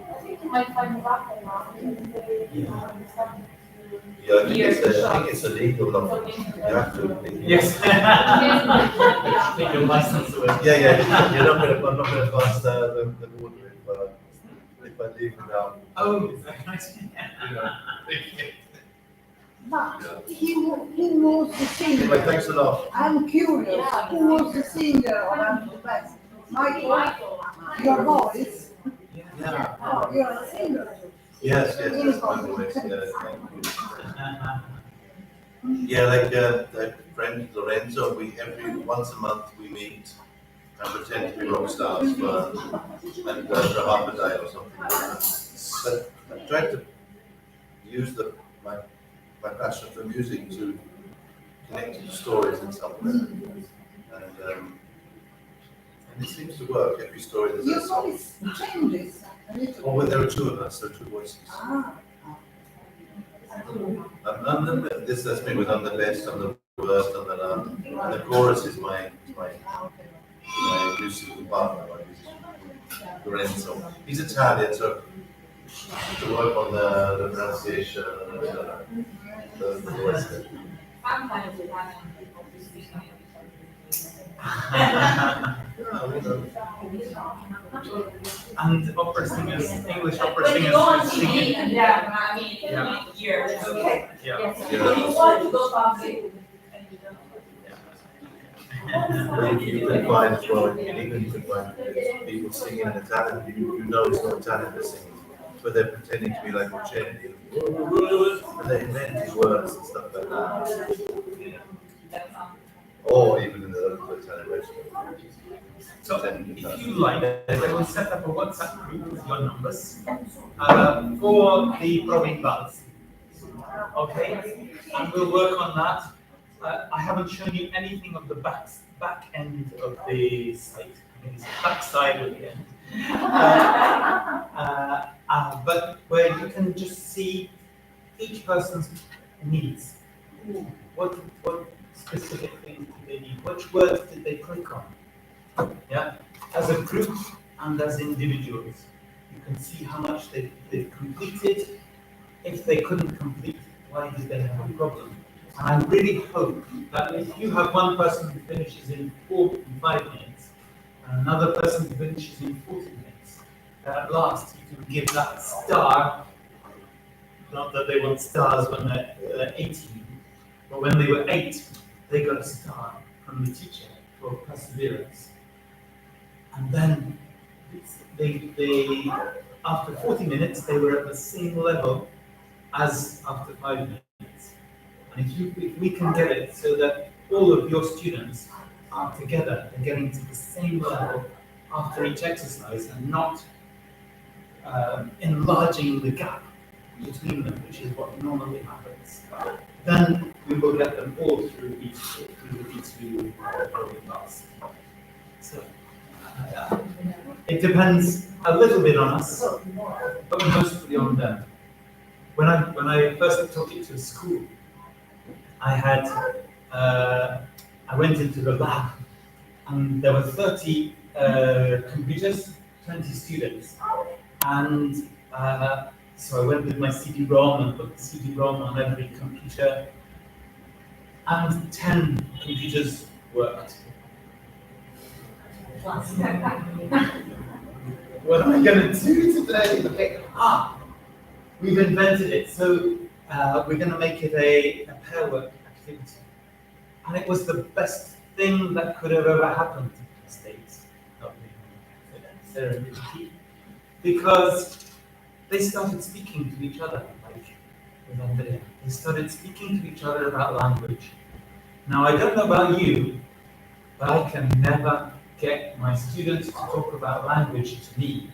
I think you might find a waffle now. Yeah, I think it's illegal. You have to. Yes. Take your license away. Yeah. I'm not gonna pass the border if I leave without. Oh, nice. You know. But who was the singer? Anyway, thanks a lot. I'm curious, who was the singer of I'm the Best? Michael? Your voice? Yeah. Oh, you're a singer. Yes, that's my voice. Yeah, like friend Lorenzo, every once a month we meet and pretend to be rock stars for half a day or something like that. But I tried to use my passion for music to connect to stories in some way. And it seems to work. Every story there's Your a song. voice changes a little. Oh, well, there are two of us, there are two voices. Ah. This that's me with I'm the best, I'm the worst, I'm the last. And the chorus is my musical partner, my musician, Lorenzo. He's Italian, so to work on the pronunciation and the voice. Sometimes you have people to speak on And opera singers, English opera when you go on singers TV, singing. yeah, I mean, years. Okay. Yeah. Yes. When you want to go public. You can find as well, in England you can find people singing in Italian, you know it's not Italian they're singing, but they're pretending to be like Uccelli, and they invent these words and stuff like that. Or even in the local Italian restaurant. So if you like, I will set up a WhatsApp group with your numbers for the Provinvalsi. Okay, and we'll work on that. I haven't shown you anything of the back end of the site. I mean, it's the back side of the end. But where you can just see each person's needs. What specific things do they need? Which words did they click on? Yeah, as a group and as individuals, you can see how much they've completed. If they couldn't complete, why did they have a problem? And I really hope that if you have one person who finishes in 5 minutes and another person who finishes in 40 minutes, that at last you can give that star. Not that they want stars when they're 18, but when they were 8, they got a star from the teacher for perseverance. And then they after 40 minutes, they were at the same level as after 5 minutes. And if we can get it so that all of your students are together and getting to the same level after each exercise and not enlarging the gap between them, which is what normally happens, then we will get them all through the B2 class. So it depends a little bit on us, but mostly on them. When I first took it to school, I went into the lab, and there were 30 computers, 20 students, and so I went with my CD-ROM and put the CD-ROM on every computer, and 10 computers worked. What am I going to do today? Okay. We've invented it, so we're going to make it a pair work activity. And it was the best thing that could have ever happened to the States, serendipity, because they started speaking to each other, like with Andrea. They started speaking to each other about language. Now, I don't know about you, but I can never get my students to talk about language to me.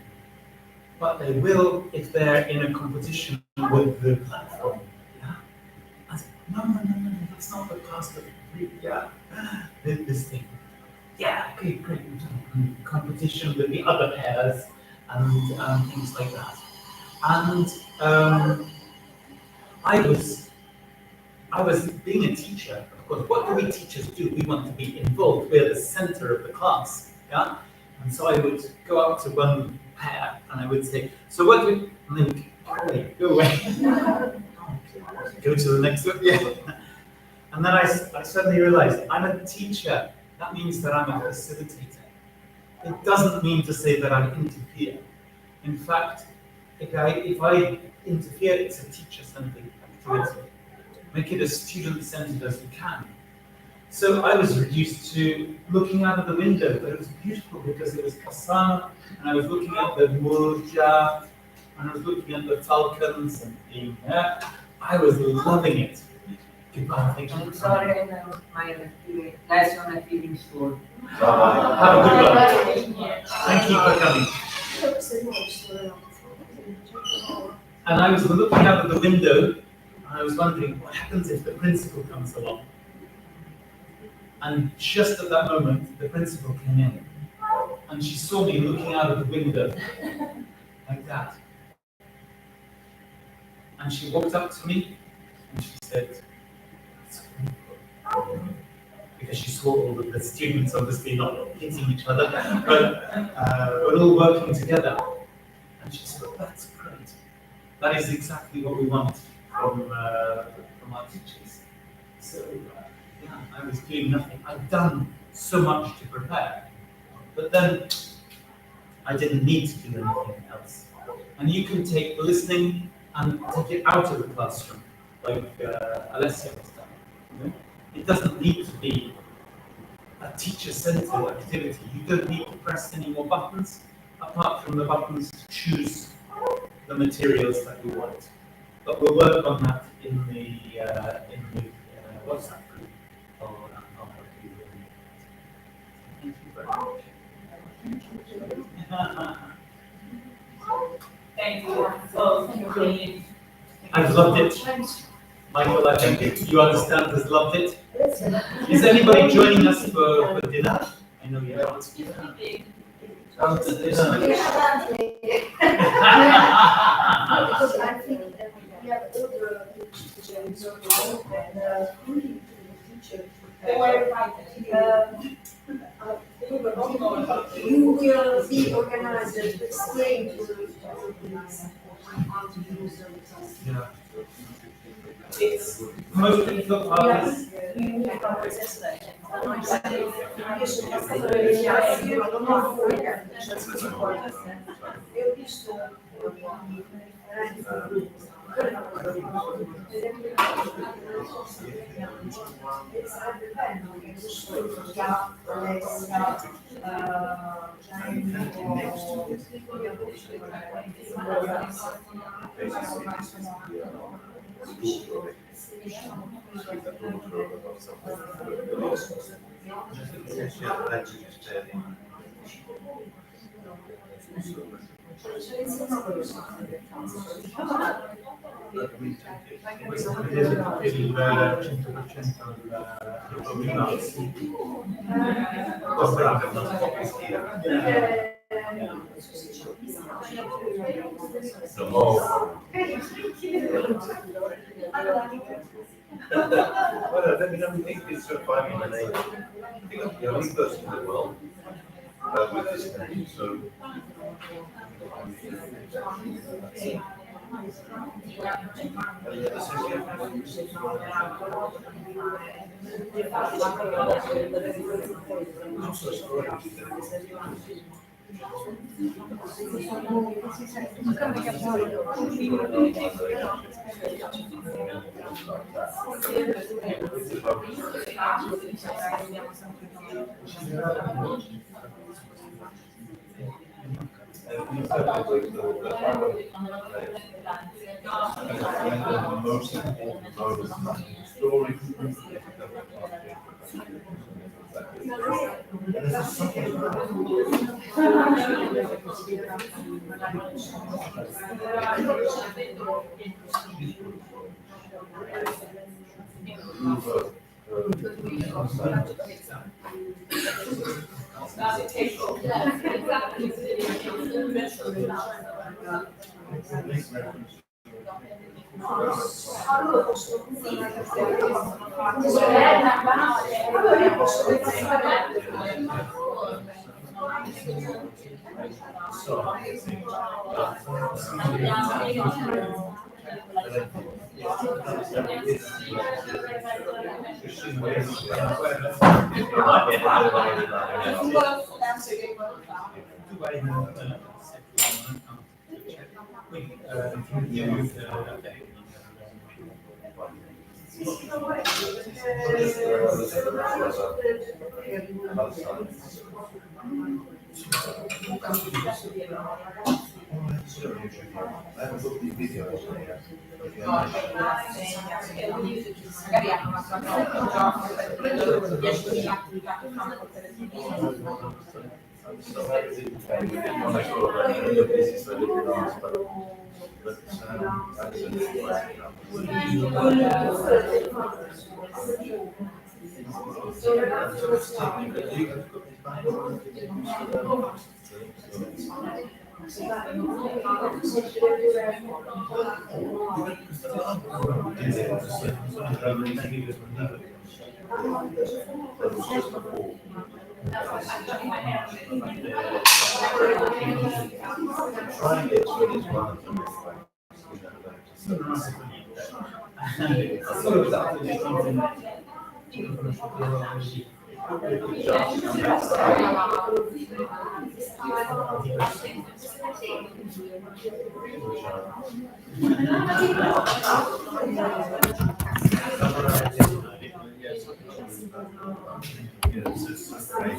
But they will if they're in a competition with the platform. Yeah? I said, no, that's not the past of this thing. Yeah, okay, great. Competition with the other pairs and things like that. And I was being a teacher, of course, what do we teachers do? We want to be involved. We're the center of the class, yeah? And so I would go up to one pair and I would say, so what do we, and they would go away. Go to the next one, yeah. And then I suddenly realized, I'm a teacher. That means that I'm a facilitator. It doesn't mean to say that I interfere. In fact, if I interfere, it's a teacher-centered activity. make it as student-centered as we can. So I was reduced to looking out of the window, but it was beautiful because it was Kasana, and I was looking at the Murja, and I was looking at the falcons, and I was loving it. Goodbye, thank you. I'm sorry, my lesson at evening school. Have a good one. Thank you for coming. And I was looking out of the window, and I was wondering, what happens if the principal comes along? And just at that moment, the principal came in, and she saw me looking out of the window, like that. And she walked up to me, and she said, because she saw all of the students obviously not hitting each other, but we're all working together. And she said, that's great. That is exactly what we want from our teachers. So, yeah, I was doing nothing. I'd done so much to prepare, but then I didn't need to do anything else. And you can take listening and take it out of the classroom, like Alessia has done. You know? It doesn't need to be a teacher-centered activity. You don't need to press any more buttons, apart from the buttons to choose the materials that you want. But we'll work on that in the WhatsApp group. I'll help you with that. Thank you very much. Thank you. So, I've loved it. Michael, I think you understand, has loved it. Is anybody joining us for dinner? I know you're not. Come to dinner. Because I think we have other teachers and teachers. You will be organized to explain to the how to use them. Yeah. It's most difficult part is Well, let me think it's sort of 5 minutes. I think I'm the only person in the world with this name, so. I'm so sorry. Most important mode of story. I haven't looked at these videos yet. Magari hanno una sua gioco per quello 10.000 attività che fanno col telefonino. Try and get to at least one of them. Yes, it's great.